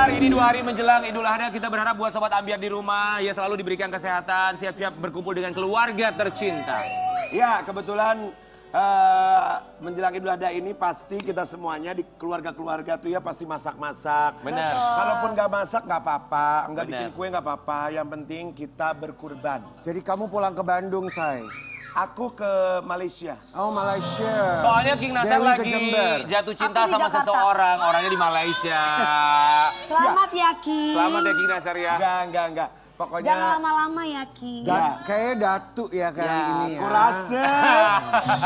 Ini 2 hari menjelang Idul Adha, kita berharap buat Sobat Ambiar di rumah ya selalu diberikan kesehatan, siap-siap berkumpul dengan keluarga tercinta. Ya, kebetulan menjelang Idul Adha ini pasti kita semuanya di keluarga-keluarga tuh ya pasti masak-masak. Benar. Kalaupun nggak masak nggak apa-apa, nggak bikin kue nggak apa-apa. Yang penting kita berkurban. Jadi kamu pulang ke Bandung, Say? Aku ke Malaysia. Oh, Malaysia. Soalnya King Nasar Dewi lagi jatuh cinta sama Jakarta. seseorang, orangnya di Malaysia. Selamat ya, Ki. Selamat ya King Nasar ya. Enggak. Pokoknya Jangan lama-lama ya, Ki. Kayaknya Datu ya kali ini ya. Aku rasa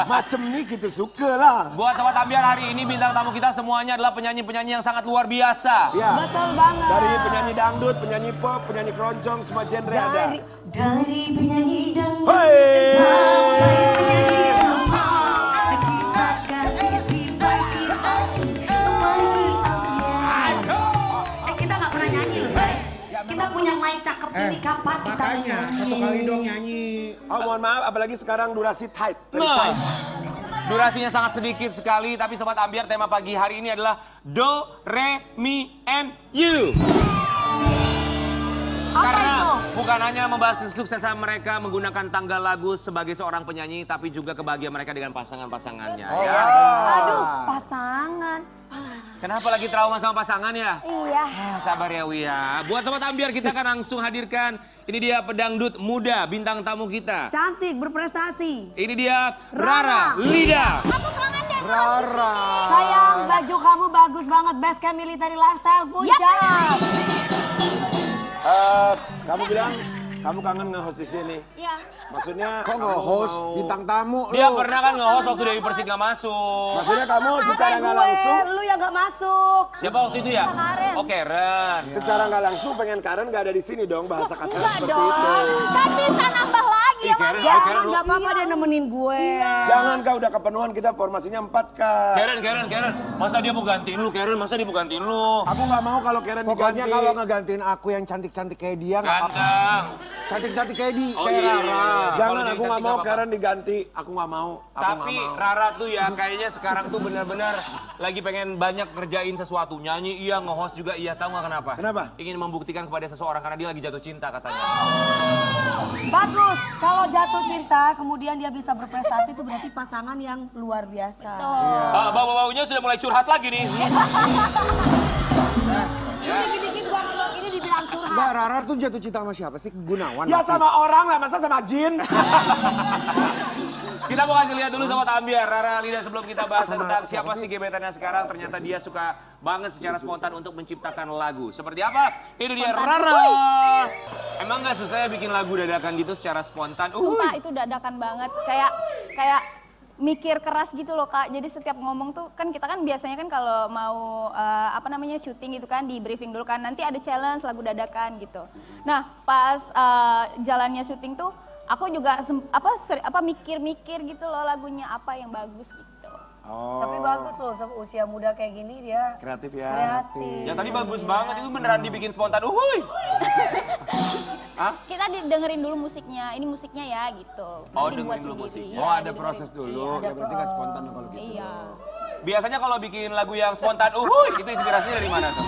macem nih kita suka lah. Buat Sobat Ambiar hari ini bintang tamu kita semuanya adalah penyanyi-penyanyi yang sangat luar biasa. Ya. Betul banget. Dari penyanyi dangdut, penyanyi pop, penyanyi keroncong, semua genre ada. Dari penyanyi dangdut Hey! sampai penyanyi pop, kita kasih vibe kita lagi ambiar. Kita nggak pernah nyanyi loh, Say. Kita punya mic cakep ini kapan kita Makanya nyanyi? satu kali dong nyanyi. Oh mohon maaf, apalagi sekarang durasi tight. Very Nah, tight. durasinya sangat sedikit sekali, tapi Sobat Ambiar tema pagi hari ini adalah Do, Re, Mi, and You. Karena bukan hanya membahas kesuksesan mereka menggunakan tanggal lagu sebagai seorang penyanyi, tapi juga kebahagiaan mereka dengan pasangan-pasangannya. Ya. Aduh, pasangan. Kenapa lagi trauma sama pasangan ya? Iya. Sabar ya Wia. Buat Sobat Ambiar kita akan langsung hadirkan. Ini dia pedangdut muda bintang tamu kita. Cantik, berprestasi. Ini dia Rara Lida. Rara. Sayang, baju kamu bagus banget. Best Camp Military Lifestyle Puncak. Kamu bilang kamu kangen nge-host di sini. Iya. Maksudnya Kok kamu nge-host mau- bintang tamu lu? Dia pernah kan nge-host waktu Dewi Persik gak masuk. Maksudnya kamu secara nggak langsung, Lu yang gak masuk. Siapa waktu itu ya? Karen. Oh Karen. secara nggak langsung pengen Karen nggak ada di sini dong, bahasa kasar seperti itu. Kan bisa nambah lagi Ih, Karen, Jangan, Karen, lu- gak apa-apa dia nemenin gue. Jangan kau udah kepenuhan, kita formasinya 4 Kak. Karen. Masa dia mau gantiin lu, Karen? Masa dia mau gantiin lu? Aku nggak mau kalau Karen Pokoknya diganti. kalau ngegantiin aku yang cantik-cantik kayak dia nggak apa-apa. Ganteng. Cantik-cantik kayak di Oh, kayak iya. Rara. Jangan, Kalau aku diganti nggak mau nggak apa-apa. Karen diganti. Aku nggak mau. Aku Tapi nggak mau. Rara tuh ya kayaknya sekarang tuh benar-benar lagi pengen banyak kerjain sesuatu. Nyanyi iya, nge-host juga iya. Tahu nggak kenapa? Kenapa? Ingin membuktikan kepada seseorang karena dia lagi jatuh cinta katanya. Bagus, kalau jatuh cinta kemudian dia bisa berprestasi itu berarti pasangan yang luar biasa. Bau-baunya sudah mulai curhat lagi nih. Dikit-dikit gua ngomong ini dibilang curhat. Mbak Rara tuh jatuh cinta sama siapa sih? Gunawan Ya masih? sama orang lah, masa sama jin? Kita mau kasih lihat dulu Sobat Ambiar, Rara Lida sebelum kita bahas tentang siapa sih gebetannya sekarang. Ternyata dia suka banget secara spontan untuk menciptakan lagu. Seperti apa? Itu dia Rara. Emang gak susah ya bikin lagu dadakan gitu secara spontan? Sumpah itu dadakan banget. Kayak mikir keras gitu loh Kak. Jadi setiap ngomong tuh kan kita kan biasanya kan kalau mau syuting gitu kan di briefing dulu kan. Nanti ada challenge lagu dadakan gitu. Nah pas jalannya syuting tuh aku juga mikir-mikir gitu loh lagunya apa yang bagus gitu. Oh. Tapi bagus loh usia muda kayak gini dia Kreatif ya. kreatif. Ya tadi bagus banget, itu beneran dibikin spontan. Uhuy. Kita dengerin dulu musiknya, ini musiknya ya gitu. Oh, Nanti buat dengerin dulu sendiri. musiknya. Oh Iya, ada dengerin. proses dulu, Iya, ya berarti nggak spontan kalau gitu. Iya. Biasanya kalau bikin lagu yang spontan, uhuy, itu inspirasinya dari mana tuh?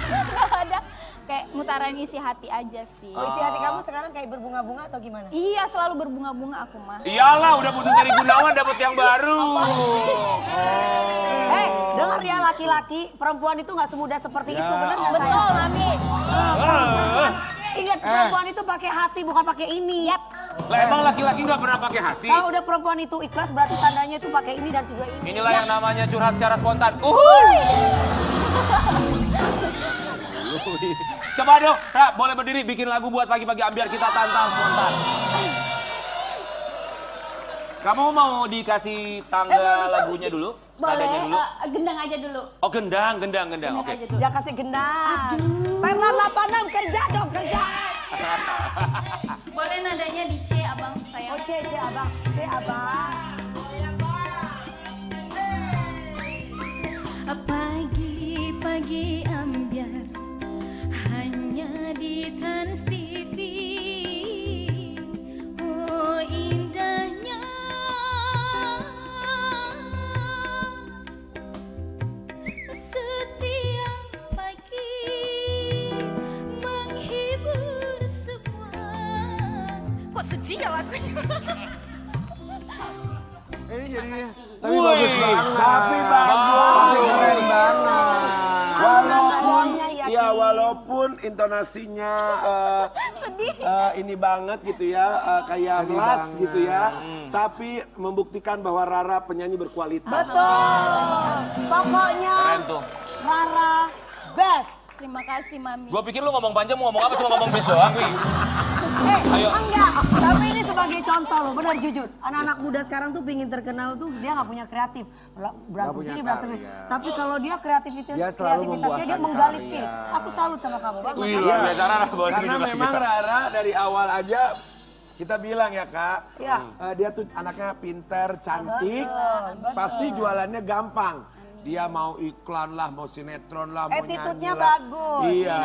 Nggak ada, kayak ngutaran isi hati aja sih. Isi hati kamu sekarang kayak berbunga-bunga atau gimana? Iya, selalu berbunga-bunga aku mah. Iyalah, udah putus dari Gunawan dapet yang baru. Dengar ya laki-laki, perempuan itu nggak semudah seperti itu, bener nggak Betul, sayang? Mami. Ingat perempuan itu pakai hati bukan pakai ini. Yap. Lah emang laki-laki nggak pernah pakai hati? Kalau udah perempuan itu ikhlas berarti tandanya itu pakai ini dan juga ini. Inilah yang namanya curhat secara spontan. Uhuy. Coba dong, Ra, boleh berdiri bikin lagu buat pagi-pagi biar kita tantang spontan. Kamu mau dikasih tangga lagunya dulu? Boleh, Nadanya dulu? gendang aja dulu. Oh gendang. Gendang Oke. aja dulu. Dia kasih gendang. Perlan 86 kerja dong kerja. Boleh nadanya di C, Abang, sayang. Oh C abang, C abang. Pagi-pagi ambiar hanya di Trans TV. Oh indahnya setiap pagi menghibur semua. Kok sedih ya lagunya? Ini jadinya. Tapi Wih, bagus banget. Tapi bagus. Tapi keren banget. Walaupun Nadanya ya walaupun intonasinya ini banget gitu ya, kayak Sedih kelas banget. gitu ya. Tapi membuktikan bahwa Rara penyanyi berkualitas. Betul. Pokoknya Keren tuh. Rara best. Terima kasih, Mami. Gue pikir lu ngomong panjang mau ngomong apa, cuma ngomong bass doang, Wi. Ayo. Enggak, tapi ini sebagai contoh loh, benar jujur. Anak-anak muda sekarang tuh pingin terkenal tuh dia nggak punya kreatif. Berantem punya sini, berantem ini. karya. Tapi kalau dia kreativitasnya Dia selalu dia membuahkan menggali karya. skill. Aku salut sama kamu. Bagus. Wih, luar biasa Rara. Bawa Karena duduk lagi. memang Rara dari awal aja kita bilang ya Kak, Iya. dia tuh anaknya pinter, cantik, Betul. pasti jualannya gampang. Dia mau iklan lah, mau sinetron lah, mau Attitude-nya nyanyi lah. bagus. Iya.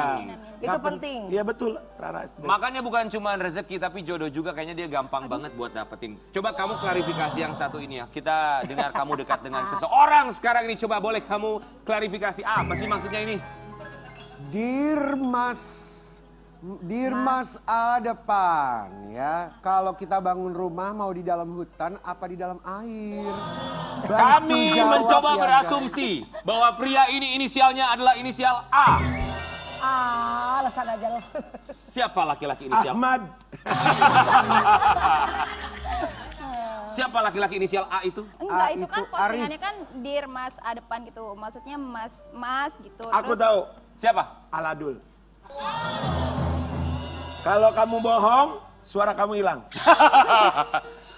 Itu Nggak penting. Iya betul, Rara. Makanya bukan cuma rezeki tapi jodoh juga, kayaknya dia gampang banget buat dapetin. Coba kamu klarifikasi yang satu ini ya. Kita dengar kamu dekat dengan seseorang sekarang ini. Coba boleh kamu klarifikasi apa sih maksudnya ini? Dirmas A depan ya. Kalau kita bangun rumah mau di dalam hutan apa di dalam air? Bantu Kami jawab mencoba ya, berasumsi bahwa pria ini inisialnya adalah inisial A. Lesak aja lo. Siapa laki-laki inisial? Ahmad. Siapa laki-laki inisial A itu? Enggak, Ah, itu kan itu postingannya Arif. kan Dear Mas A depan gitu. Maksudnya mas gitu. Aku Terus- tahu, Siapa? Aladul. Kalau kamu bohong, suara kamu hilang.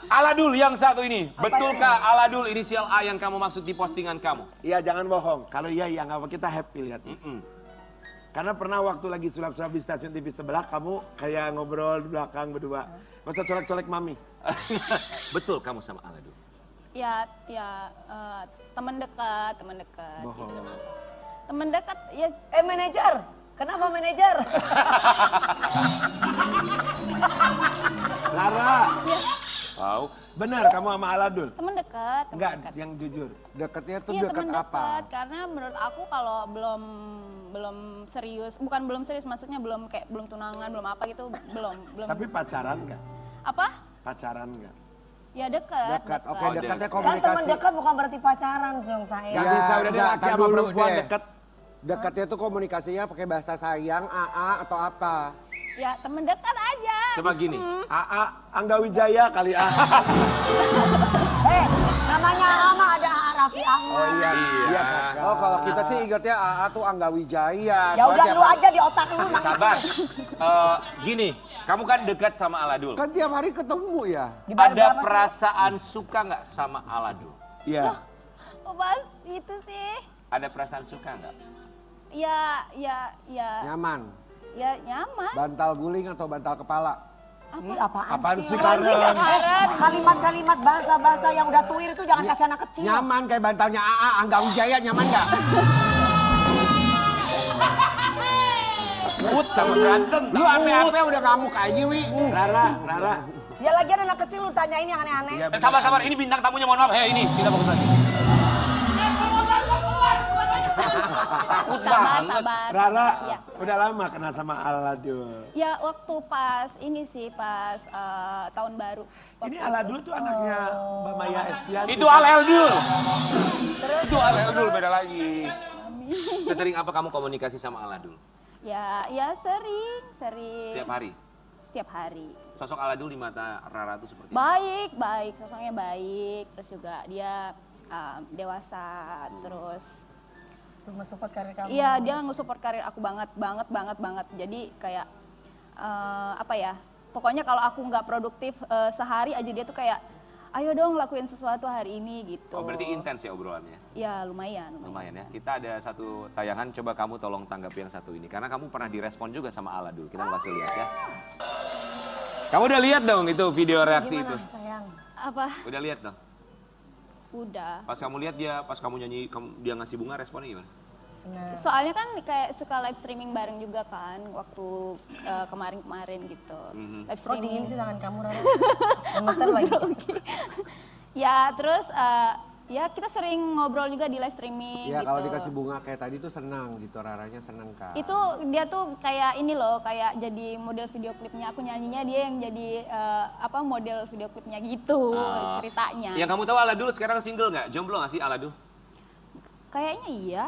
Aladul yang satu ini. Betulkah Aladul inisial A yang kamu maksud di postingan kamu? Iya jangan bohong. Kalau iya ya nggak apa, kita happy lihat. Karena pernah waktu lagi sulap-sulap di stasiun TV sebelah, kamu kayak ngobrol di belakang berdua. Gak usah colek-colek mami. Betul kamu sama Aladul. Ya teman dekat. Bohong. Gitu. Teman dekat ya Manajer. Kenapa manajer? Lara, Tahu? benar kamu sama Aladul? teman dekat. teman Enggak, dekat. yang jujur. Dekatnya tuh Iya dekat teman apa? dekat karena menurut aku kalau belum serius, bukan belum serius maksudnya belum kayak belum tunangan, belum apa gitu, belum. Tapi pacaran nggak? Apa? Pacaran nggak? Ya dekat. Dekat. Oke, Oh, dekatnya Kan teman komunikasi. dekat bukan berarti pacaran dong saya. Gak Ya, bisa, udah deh enggak, laki tar sama dulu perempuan deh. deket. Dekatnya tuh komunikasinya pakai bahasa sayang, AA atau apa? Ya teman dekat aja. Coba gini. AA, Angga Wijaya kali A. Namanya Ama ada Raffi Ahmad. Oh iya, iya kakak. Oh kalau kita sih ingatnya AA tuh Angga Wijaya. Ya udah Soalnya lu aja di otak lu. Sabar. Gini, Kamu kan dekat sama Aladul. Kan tiap hari ketemu ya. Di bar Ada berapa sih? perasaan suka nggak sama Aladul? Iya. Oh, pas itu sih. Ada perasaan suka nggak? Ya Nyaman. nyaman. Bantal guling atau bantal kepala? Ih, apaan Apaan sih Ran? Karen? Kalimat-kalimat bahasa-bahasa yang udah tuir itu jangan kasih anak kecil. Nyaman kayak bantalnya AA, Angga Wijaya, nyaman nggak? Takut sama berantem. Lu apa-apa udah kamu kayak gini, Wi. Rara. Ya lagian anak kecil lu tanyain yang aneh-aneh. Iya, Sabar, ini bintang tamunya, mohon maaf. Ini, kita fokus lagi. Takut banget. Sabar. Rara, Ya. udah lama kenal sama Aladul. Ya waktu pas ini sih pas tahun baru. Ini Aladul tuh anaknya Mbak Maya Estianti. Itu Aladul. Itu Aladul, beda lagi. Sesering apa kamu komunikasi sama Aladul? Ya sering. Setiap hari? Setiap hari. Sosok Aladul di mata Rara itu seperti apa? Baik, sosoknya baik. Terus juga dia dewasa, terus Semua support karir kamu. iya dia nge-support karir aku banget. Jadi kayak apa ya? Pokoknya kalau aku nggak produktif sehari aja dia tuh kayak, ayo dong lakuin sesuatu hari ini gitu. Oh, berarti intens ya obrolannya? Ya lumayan. Lumayan ya. Kita ada satu tayangan, coba kamu tolong tanggapi yang satu ini. Karena kamu pernah direspon juga sama Aladul. Kita mau kasih lihat ya. Kamu udah lihat dong itu video reaksi itu? Gimana sayang? Apa? Udah lihat dong? Udah. Pas kamu lihat dia, pas kamu nyanyi, dia ngasih bunga, responnya gimana? Senang. Soalnya kan kayak suka live streaming bareng juga kan waktu kemarin gitu. Live Kok dingin streaming. sih tangan kamu, Rara? Gemeter lagi. Ya terus ya kita sering ngobrol juga di live streaming Ya gitu. kalau dikasih bunga kayak tadi tuh senang gitu, Raranya senang kan. Itu dia tuh kayak ini loh, kayak jadi model video klipnya. Aku nyanyinya dia yang jadi model video klipnya gitu ceritanya. Yang kamu tahu Aladul sekarang single nggak? Jomblo nggak sih Aladul? Kayaknya iya.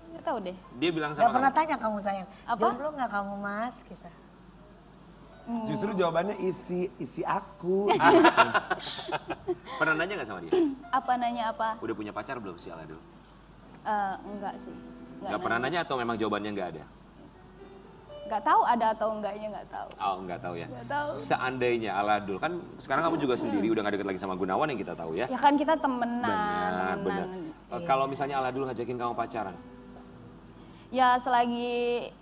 Nggak tahu deh. Dia bilang Gak sama pernah kamu. tanya kamu sayang. Apa? Jomblo gak kamu mas? Kita. Justru jawabannya isi aku. Pernah nanya nggak sama dia? Apa nanya apa? Udah punya pacar belum sih Aladul? Enggak sih. Nggak pernah nanya atau memang jawabannya nggak ada? Nggak tahu ada atau enggaknya, nggak tahu. Oh, nggak tahu ya. Nggak tahu. Seandainya Aladul, kan sekarang kamu juga sendiri udah nggak deket lagi sama Gunawan yang kita tahu ya. Ya kan kita temenan. Benar. Kalau misalnya Aladul ngajakin kamu pacaran, Ya selagi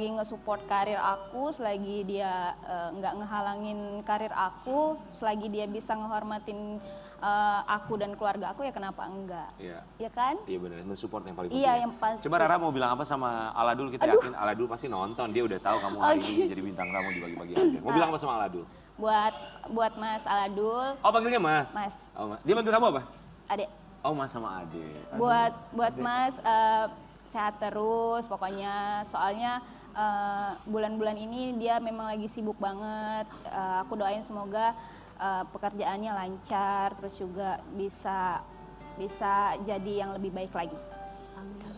nge-support karir aku, selagi dia nggak ngehalangin karir aku, selagi dia bisa ngehormatin aku dan keluarga aku, ya kenapa enggak? iya. Ya kan? Iya benar, mensupport yang paling penting. Iya, ya. yang pasti. Coba Rara mau bilang apa sama Aladul? Kita yakin Aladul pasti nonton, dia udah tahu kamu hari ini jadi bintang tamu di bagi-bagi akhir. Mau bilang apa sama Aladul? Buat Mas Aladul, Oh panggilnya Mas? Mas. Oh, Dia manggil kamu apa? Adek, Oh Mas sama Ade. buat Mas sehat terus pokoknya, soalnya bulan-bulan ini dia memang lagi sibuk banget. Aku doain semoga pekerjaannya lancar, terus juga bisa jadi yang lebih baik lagi.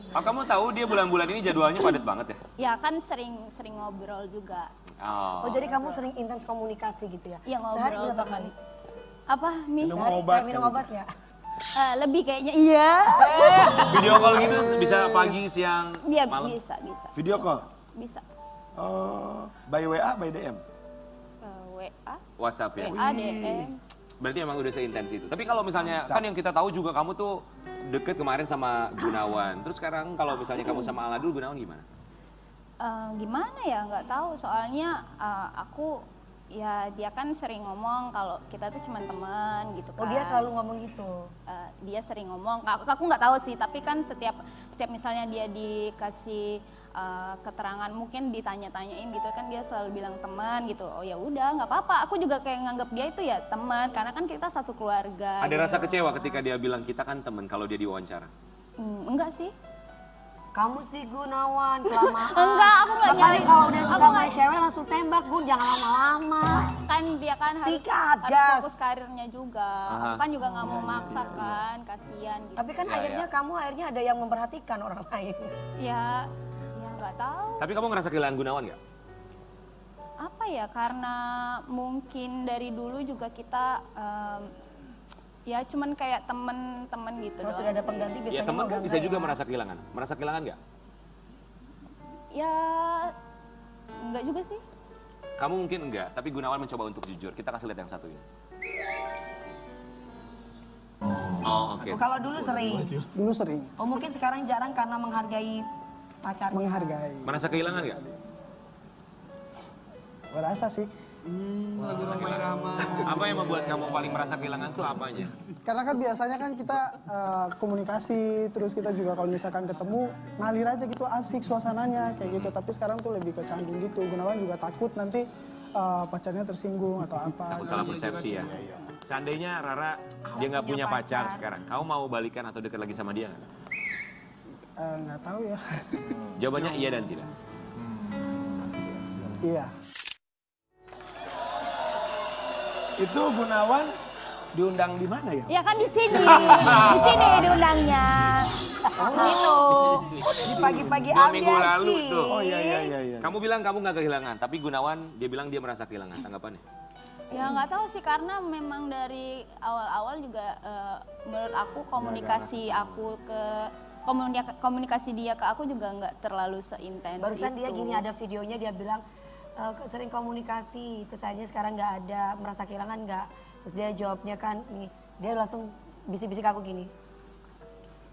Oh kamu tahu dia bulan-bulan ini jadwalnya padat banget ya? Ya kan sering ngobrol juga. Oh jadi kamu sering intens komunikasi gitu ya? Iya, ngobrol Sehari berapa terus. kali? Apa, Mi? Minum Sehari obat minum kali. obat nggak? Lebih kayaknya iya. Video call gitu bisa pagi, siang, Iya, malam? bisa. Video call. Bisa. Oh, by WA, by DM. WA, WhatsApp ya? WA, DM. Berarti emang udah seintens itu. Tapi kalau misalnya, kan yang kita tahu juga kamu tuh deket kemarin sama Gunawan. Terus sekarang kalau misalnya kamu sama Aladul, Gunawan gimana? Gimana ya, nggak tahu. Soalnya aku, ya dia kan sering ngomong kalau kita tuh cuma teman gitu kan. Oh dia selalu ngomong gitu? Dia sering ngomong, aku nggak tahu sih, tapi kan setiap misalnya dia dikasih keterangan, mungkin ditanya-tanyain gitu kan, dia selalu bilang teman gitu. Oh ya udah, nggak apa-apa, aku juga kayak nganggap dia itu ya teman, karena kan kita satu keluarga. Ada gitu. rasa kecewa ketika dia bilang kita kan temen kalau dia diwawancara? Enggak sih. Kamu sih Gunawan, kelamaan. Enggak, aku nggak Makanya nyari. kalau udah suka Aku sama nggak- cewek langsung tembak, Gun, jangan lama-lama. Kan dia kan Sikat, harus gas. fokus karirnya juga. Aku kan juga nggak mau maksa kan, kasihan gitu. Tapi kan Iya, akhirnya kamu ada yang memperhatikan orang lain. Ya nggak tahu. Tapi kamu ngerasa kehilangan Gunawan nggak? Apa ya, karena mungkin dari dulu juga kita ya cuman kayak temen gitu Kalau doang sudah ada sih. pengganti Ya biasanya temen kan mau bisa ganti juga ya. merasa kehilangan. Merasa kehilangan nggak? Ya enggak juga sih. Kamu mungkin enggak, tapi Gunawan mencoba untuk jujur. Kita kasih lihat yang satu ini. Oh, oke. Kalau dulu sering. Dulu sering Oh mungkin sekarang jarang karena menghargai pacarnya. menghargai. Merasa kehilangan nggak? Merasa sih. Apa yang membuat kamu paling merasa kehilangan tuh apanya? Karena kan biasanya kan kita komunikasi, terus kita juga kalau misalkan ketemu ngalir aja gitu, asik suasananya kayak gitu. Tapi sekarang tuh lebih ke canggung gitu. Gunawan juga takut nanti pacarnya tersinggung atau apa. Takut salah persepsi ya. Seandainya Rara dia nggak punya pacar sekarang, kamu mau balikan atau dekat lagi sama dia nggak? Nggak tahu ya. Jawabannya iya dan tidak. Iya. Itu Gunawan diundang di mana ya? Ya kan di sini diundangnya. Gitu. Di pagi-pagi 2 minggu lalu Aki. tuh. Oh iya. Kamu bilang kamu nggak kehilangan, tapi Gunawan dia bilang dia merasa kehilangan. Tanggapannya? Ya nggak tahu sih karena memang dari awal-awal juga menurut aku komunikasi aku ke komunikasi dia ke aku juga nggak terlalu seintens Barusan itu. dia gini ada videonya dia bilang sering komunikasi terus aja sekarang nggak ada merasa kehilangan nggak terus dia jawabnya kan ini dia langsung bisik-bisik aku gini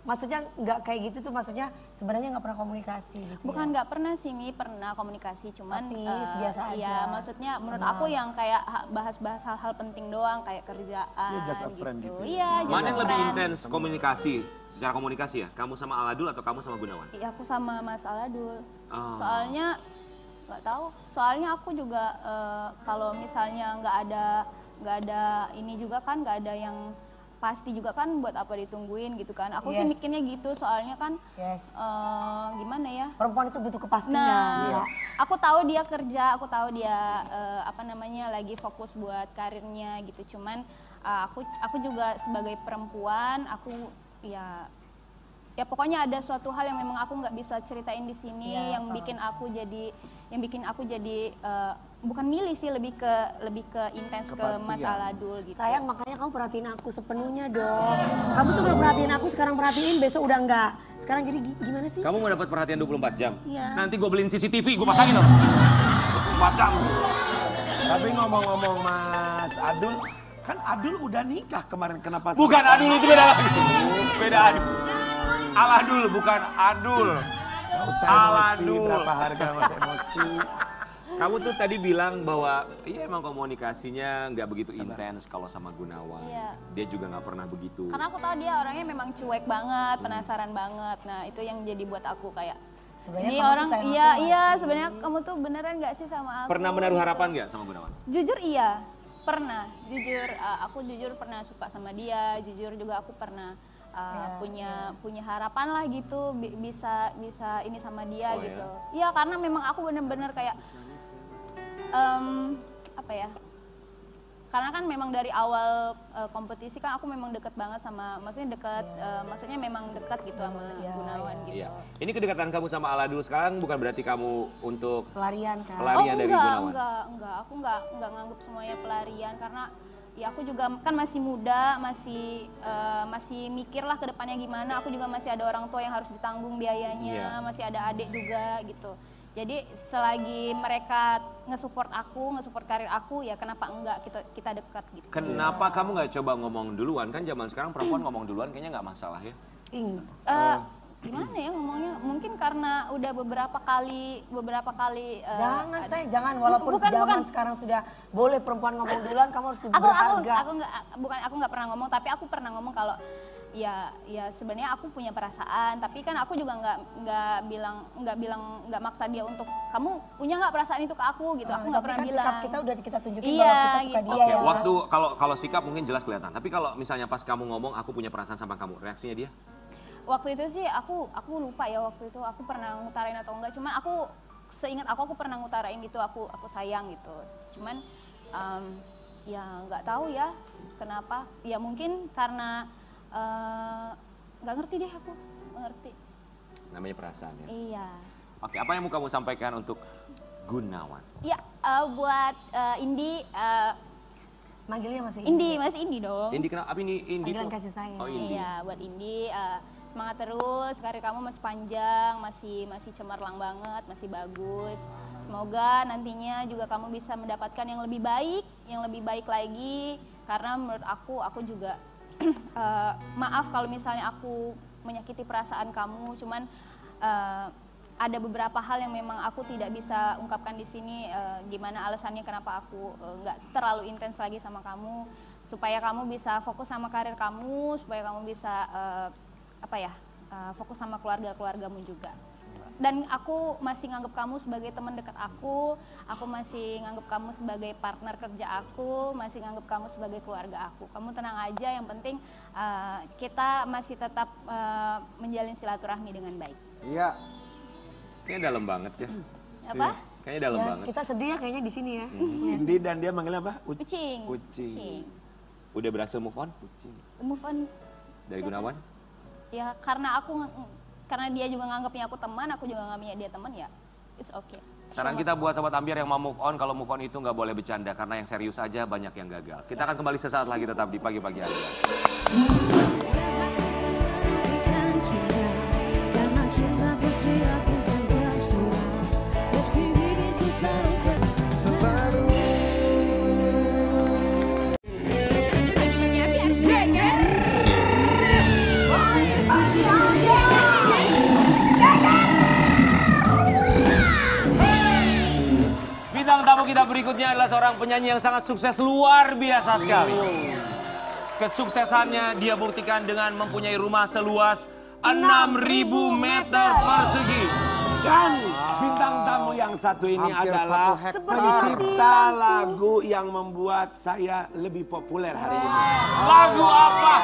maksudnya nggak kayak gitu tuh maksudnya sebenarnya nggak pernah komunikasi gitu Bukan ya. nggak pernah sih Mi, pernah komunikasi cuman Tapi biasa aja. ya maksudnya menurut Kenal. aku yang kayak bahas-bahas hal-hal penting doang kayak kerjaan Ya, just a friend gitu ya. Iya, just Mana a yang lebih friend. intens komunikasi? Secara komunikasi ya? Kamu sama Aladul atau kamu sama Gunawan? Iya, aku sama Mas Aladul. Oh. Soalnya nggak tahu. Soalnya aku juga kalau misalnya nggak ada ini juga kan nggak ada yang pasti juga kan buat apa ditungguin gitu kan. Aku sih Yes. mikirnya gitu soalnya kan Yes. gimana ya? Perempuan itu butuh kepastian. Nah, ya. aku tahu dia kerja, aku tahu dia lagi fokus buat karirnya gitu. Cuman aku juga sebagai perempuan, aku ya pokoknya ada suatu hal yang memang aku nggak bisa ceritain di sini, Ya, yang paham. bikin aku jadi bukan milih sih, lebih ke intens ke Mas Kepastian. Aladul gitu. Sayang makanya kamu perhatiin aku sepenuhnya dong. Kamu tuh kalau perhatiin aku sekarang perhatiin besok udah enggak. Sekarang jadi gimana sih? Kamu mau dapat perhatian 24 jam? Iya. Nanti gue beliin CCTV, gue pasangin loh. 24 jam. Tapi ngomong-ngomong Mas Adul, kan Adul udah nikah kemarin kenapa? Bukan Adul, itu beda lagi. Beda Adul. Aladul, bukan Adul. Nggak usah emosi, Aladul. berapa harga mas emosi. Kamu tuh tadi bilang bahwa iya emang komunikasinya nggak begitu intens kalau sama Gunawan. Iya. Dia juga nggak pernah begitu. Karena aku tahu dia orangnya memang cuek banget, penasaran banget. Nah itu yang jadi buat aku kayak Sebenarnya ini kamu tuh orang sayang aku iya nggak iya sih? sebenarnya kamu tuh beneran nggak sih sama aku? Pernah menaruh gitu. harapan nggak sama Gunawan? Jujur iya, pernah. Jujur aku jujur pernah suka sama dia. Jujur juga aku pernah punya harapan lah gitu bisa ini sama dia Oh, gitu. Iya karena memang aku bener-bener kayak apa ya? Karena kan memang dari awal kompetisi kan aku memang deket banget sama, maksudnya memang dekat gitu sama Gunawan gitu. Iya. Ini kedekatan kamu sama Aladul sekarang bukan berarti kamu untuk Pelarian kan. pelarian dari Gunawan? enggak, aku enggak nganggep semuanya pelarian karena ya aku juga kan masih muda, masih mikir lah ke depannya gimana. Aku juga masih ada orang tua yang harus ditanggung biayanya, masih ada adik juga gitu. Jadi selagi mereka nge-support karir aku, ya kenapa enggak kita dekat gitu. Kenapa kamu nggak coba ngomong duluan? Kan zaman sekarang perempuan ngomong duluan kayaknya nggak masalah ya. Gimana ya ngomongnya? Mungkin karena udah beberapa kali Jangan sayang, jangan walaupun zaman sekarang sudah boleh perempuan ngomong duluan, kamu harus lebih berharga. aku nggak pernah ngomong, tapi aku pernah ngomong kalau ya sebenarnya aku punya perasaan, tapi kan aku juga nggak maksa dia untuk kamu punya nggak perasaan itu ke aku gitu. Aku nggak pernah Tapi kan bilang. sikap kita udah kita tunjukin Iya, bahwa kita suka gitu. dia Oke, ya. waktu kalau sikap mungkin jelas kelihatan. Tapi kalau misalnya pas kamu ngomong aku punya perasaan sama kamu, reaksinya dia? Waktu itu sih aku lupa ya waktu itu aku pernah ngutarain atau enggak. Cuman aku seingat aku pernah ngutarain gitu, aku sayang gitu. Cuman ya nggak tahu ya kenapa. Ya mungkin karena nggak ngerti deh aku, nggak ngerti. Namanya perasaan ya. Iya. Oke, apa yang mau kamu sampaikan untuk Gunawan? Ya buat Indi, Manggilnya masih Indi masih Indi dong. Indi kenapa? Apa ini Indi Panggilan tuh? kasih sayang. Oh Indi. Iya buat Indi. semangat terus, karir kamu masih panjang, masih cemerlang banget, masih bagus. Semoga nantinya juga kamu bisa mendapatkan yang lebih baik lagi. Karena menurut aku juga maaf kalau misalnya aku menyakiti perasaan kamu, cuman ada beberapa hal yang memang aku tidak bisa ungkapkan di sini, gimana alasannya kenapa aku nggak terlalu intens lagi sama kamu, supaya kamu bisa fokus sama karir kamu, supaya kamu bisa fokus sama keluargamu juga. Dan aku masih nganggap kamu sebagai teman dekat aku masih nganggap kamu sebagai partner kerja aku, masih nganggap kamu sebagai keluarga aku. Kamu tenang aja, yang penting kita masih tetap menjalin silaturahmi dengan baik. Iya. Kayaknya dalam banget ya. Apa? Kayaknya dalam banget. Kita sedih ya kayaknya di sini ya. Indi dan dia manggil apa? Ucing. Ucing. Udah berhasil move on? Move on. Dari Gunawan? Ya karena dia juga nganggapnya aku teman, aku juga nganggapnya dia teman, ya it's okay. Saran kita buat sobat ambiar yang mau move on, kalau move on itu nggak boleh bercanda karena yang serius aja banyak yang gagal. Kita akan kembali sesaat lagi tetap di pagi-pagi Ambiar. Bintang tamu kita berikutnya adalah seorang penyanyi yang sangat sukses, luar biasa sekali. Kesuksesannya dia buktikan dengan mempunyai rumah seluas 6.000 meter persegi. Dan bintang tamu yang satu ini Hampir adalah 1 hektar. pencipta lagu yang membuat saya lebih populer hari ini. Lagu apa?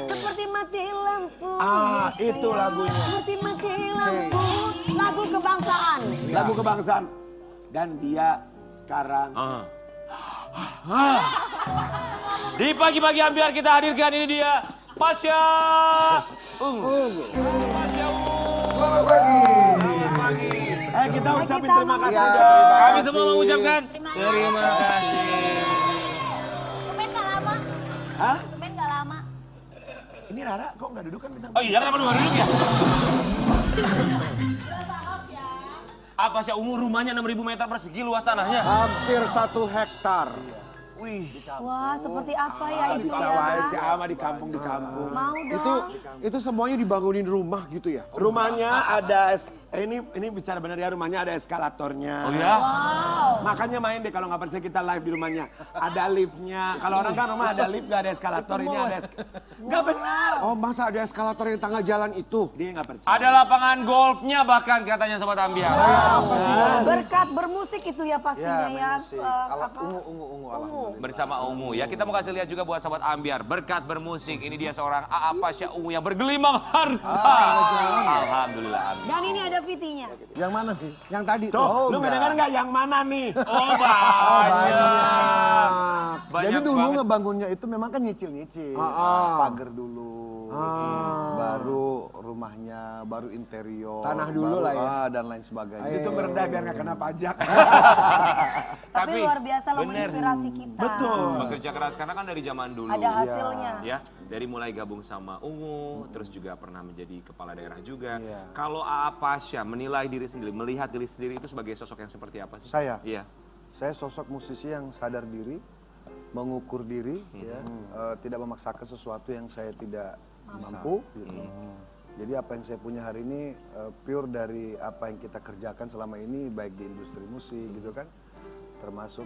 Seperti mati lampu. Itu lagunya. Seperti mati lampu. Lagu kebangsaan. Lagu kebangsaan. Dan dia sekarang Di pagi-pagi Ambiar kita hadirkan ini dia, Pasha Ungu. Pasha Ungu. Selamat pagi. Selamat pagi. kita ucapin terima kasih. Ya, dong. terima Kami kasih. semua mengucapkan terima kasih. Tumben gak lama. Hah? Tumben gak lama. Ini Rara kok nggak duduk kan bintang? Oh iya, kenapa duduk ya? Apa sih Ungu rumahnya 6.000 meter persegi luas tanahnya? Hampir 1 hektar. Wih. Wah, seperti apa ya itu Bisa ya? wae si Ama di kampung. Mau dong. Itu semuanya dibangunin rumah gitu ya? Rumahnya ada ini bicara benar ya, rumahnya ada eskalatornya. Oh ya? Makanya main deh kalau nggak percaya kita live di rumahnya. Ada liftnya. Kalau orang kan rumah ada lift nggak ada eskalator, ini ada. Nggak benar. Oh, masa ada eskalator yang tengah jalan itu? Dia nggak percaya. Ada lapangan golfnya bahkan katanya Sobat Ambiar. Apa sih? Berkat bermusik itu ya pastinya ya. Ungu. Bersama Ungu ya, kita mau kasih lihat juga buat Sobat Ambiar. Berkat bermusik, ini dia seorang AA Pasha Ungu yang bergelimang harta. Alhamdulillah. Amin. Dan ini ada VT-nya. Yang mana sih? Yang tadi tuh. Tuh, lu nggak dengar nggak yang mana nih? Oh banyak. Jadi dulu banget. ngebangunnya itu memang kan nyicil-nyicil. Pagar dulu, baru rumahnya, baru interior. Tanah dulu baru, lah ya. Dan lain sebagainya. Itu merendah biar nggak kena pajak. Tapi luar biasa loh bener. menginspirasi kita. Betul. Bekerja keras karena kan dari zaman dulu. Ada hasilnya. Ya, dari mulai gabung sama Ungu, terus juga pernah menjadi kepala daerah juga. Iya. Kalau AA Pasha menilai diri sendiri, melihat diri sendiri itu sebagai sosok yang seperti apa sih? Saya? Iya. Saya sosok musisi yang sadar diri, mengukur diri, ya, tidak memaksakan sesuatu yang saya tidak mampu. Gitu. Jadi apa yang saya punya hari ini pure dari apa yang kita kerjakan selama ini, baik di industri musik gitu kan. Termasuk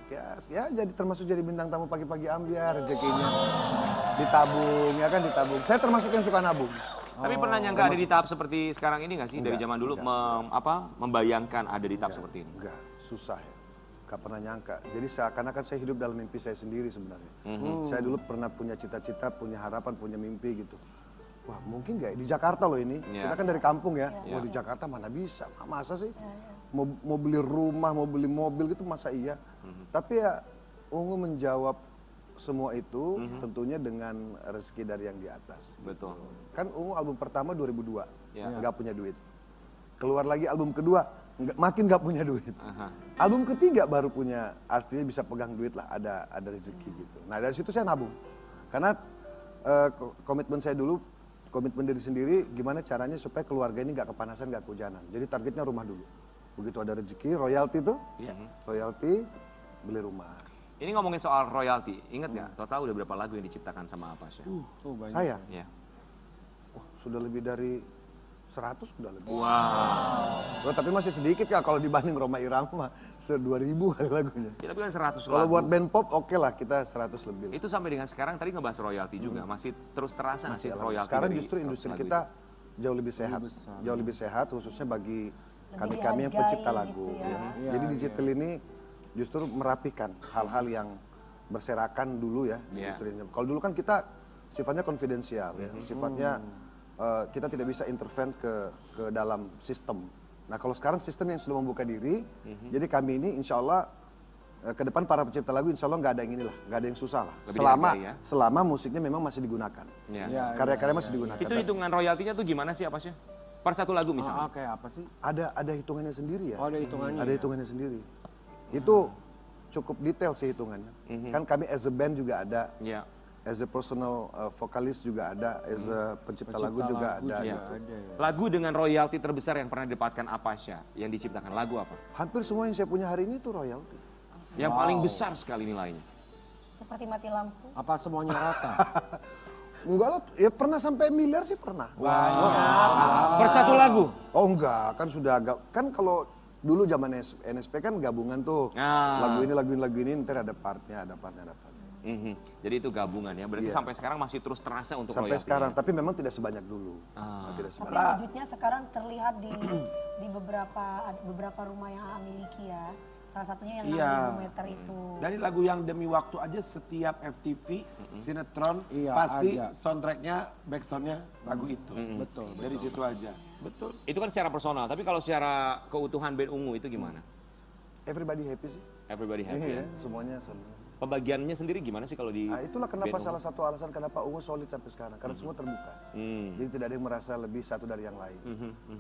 termasuk jadi bintang tamu pagi-pagi Ambiar, rezekinya ditabung, ya kan ditabung. Saya termasuk yang suka nabung. Tapi pernah nyangka ada di tahap seperti sekarang ini nggak sih? Dari zaman dulu membayangkan ada di tahap seperti ini? Enggak, susah ya. Gak pernah nyangka. Jadi seakan-akan saya hidup dalam mimpi saya sendiri sebenarnya. Saya dulu pernah punya cita-cita, punya harapan, punya mimpi gitu. Wah mungkin gak di Jakarta loh ini. Yeah. Kita kan dari kampung ya. Yeah. Wah di Jakarta mana bisa. Masa sih? Mau beli rumah, mau beli mobil gitu masa iya. Tapi ya Ungu menjawab semua itu tentunya dengan rezeki dari yang di atas. Betul. Kan Ungu album pertama 2002. Yeah. Nggak punya duit. Keluar lagi album kedua. Makin nggak punya duit. Album ketiga baru punya, artinya bisa pegang duit lah, ada rezeki gitu. Nah dari situ saya nabung, karena komitmen saya dulu Komitmen diri sendiri, gimana caranya supaya keluarga ini nggak kepanasan, nggak kehujanan. Jadi targetnya rumah dulu. Begitu ada rezeki, royalti tuh, royalti, beli rumah. Ini ngomongin soal royalti, inget nggak? Total udah berapa lagu yang diciptakan sama Apasya? Saya, Ya. sudah lebih dari 100 sudah lebih. Wow. Oh, tapi masih sedikit ya kalau dibanding Roma Irama, 2.000 kali lagunya. Kita bilang 100 Kalau lagu. buat band pop, oke lah kita 100 lebih. Itu sampai dengan sekarang tadi ngebahas royalti juga, masih terus terasa nggak sih Masih royalti sekarang dari justru 100 industri lagu kita itu? jauh lebih sehat, jauh lebih sehat khususnya bagi kami yang dihargai pencipta gitu lagu. ya. Ya. Jadi digital ini justru merapikan hal-hal yang berserakan dulu ya di Iya. industri ini. Kalau dulu kan kita sifatnya konfidensial ya, sifatnya kita tidak bisa intervene ke dalam sistem. Nah kalau sekarang sistem yang sudah membuka diri, jadi kami ini insya Allah ke depan para pencipta lagu insya Allah nggak ada yang inilah, nggak ada yang susah lah. Lebih Selama dihargai ya. selama musiknya memang masih digunakan, Ya. karya-karya masih digunakan. Itu hitungan royaltinya tuh gimana sih Apasya? Per satu lagu misalnya. Kayak apa sih? Ada hitungannya sendiri ya. Oh, ada hitungannya Ada ya? hitungannya sendiri. Itu cukup detail sih hitungannya. Kan kami as a band juga ada, Iya. as a personal vokalis juga ada, as a pencipta lagu juga ada. Iya. ada ya. Lagu dengan royalti terbesar yang pernah didapatkan Apasya yang diciptakan lagu apa? Hampir semua yang saya punya hari ini itu royalti. Yang paling besar sekali nilainya. Seperti mati lampu. Apa semuanya rata? Enggak lah, ya pernah sampai miliar sih pernah. Per satu lagu. Oh enggak, kan sudah agak, kan kalau dulu zaman NSP kan gabungan tuh. Ah. Lagu ini, ntar ada partnya. Mhm. Jadi itu gabungan ya. Berarti Iya. sampai sekarang masih terus terasa untuk Sampai royaltinya. sekarang, tapi memang tidak sebanyak dulu. Tidak Tapi sebanyak. wujudnya sekarang terlihat di beberapa rumah yang AA miliki ya. Salah satunya yang 6.000 meter itu. Dari lagu yang demi waktu aja setiap FTV, sinetron, Iya, pasti ada. soundtracknya, backsoundnya lagu itu. Betul. Dari situ aja. Betul. Itu kan secara personal, tapi kalau secara keutuhan band Ungu itu gimana? Everybody happy sih. Everybody happy ya? Iya, semuanya senang. Pembagiannya sendiri gimana sih kalau di Nah, itulah kenapa band salah satu alasan kenapa Ungu solid sampai sekarang. Karena semua terbuka. Jadi tidak ada yang merasa lebih satu dari yang lain.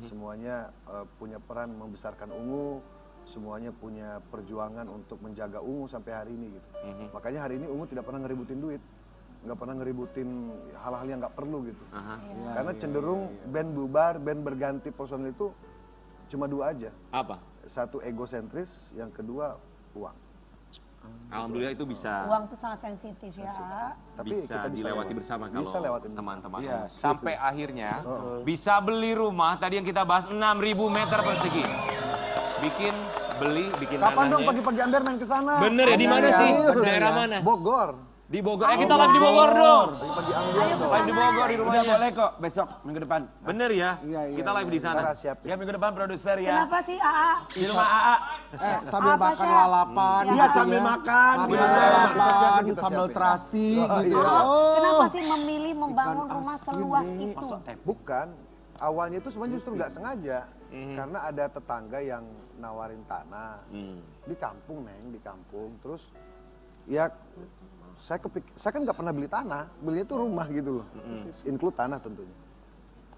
Semuanya punya peran membesarkan Ungu. Semuanya punya perjuangan untuk menjaga Ungu sampai hari ini gitu. Makanya hari ini Ungu tidak pernah ngeributin duit. Nggak pernah ngeributin hal-hal yang nggak perlu gitu. Karena cenderung band bubar, band berganti personil itu cuma dua aja. apa? Satu egosentris, yang kedua uang. Alhamdulillah itu bisa Uang tuh sangat sensitif ya. Tapi bisa kita dilewati bersama kalau bisa lewatin teman-teman. Iya. Sampai akhirnya bisa beli rumah tadi yang kita bahas 6.000 meter persegi. Bikin Kapan dong tanahnya. pagi-pagi Amber main ke sana? Bener ya, di mana sih? Serius. Daerah mana? Bogor. Di Bogor. Kita live di Bogor dong. Pagi-pagi Amber. Live di Bogor di Udah rumahnya. boleh kok besok minggu depan. Bener ya? Iya, iya, Kita live di sana. Ntar siapin. Ya minggu depan produser ya. Kenapa sih AA? Di rumah AA. Sambil Apa, makan Syah? lalapan. Iya, gitu sambil ya. makan. Makan Iya. lalapan, Kita sambal siapin. terasi gitu ya. Kenapa sih memilih membangun Ikan rumah asin, seluas Nek. itu? Bukan. Awalnya itu sebenarnya justru nggak sengaja. Karena ada tetangga yang nawarin tanah. Di kampung, Neng. Di kampung. Terus ya saya kan nggak pernah beli tanah. Belinya tuh rumah gitu loh. Include tanah tentunya.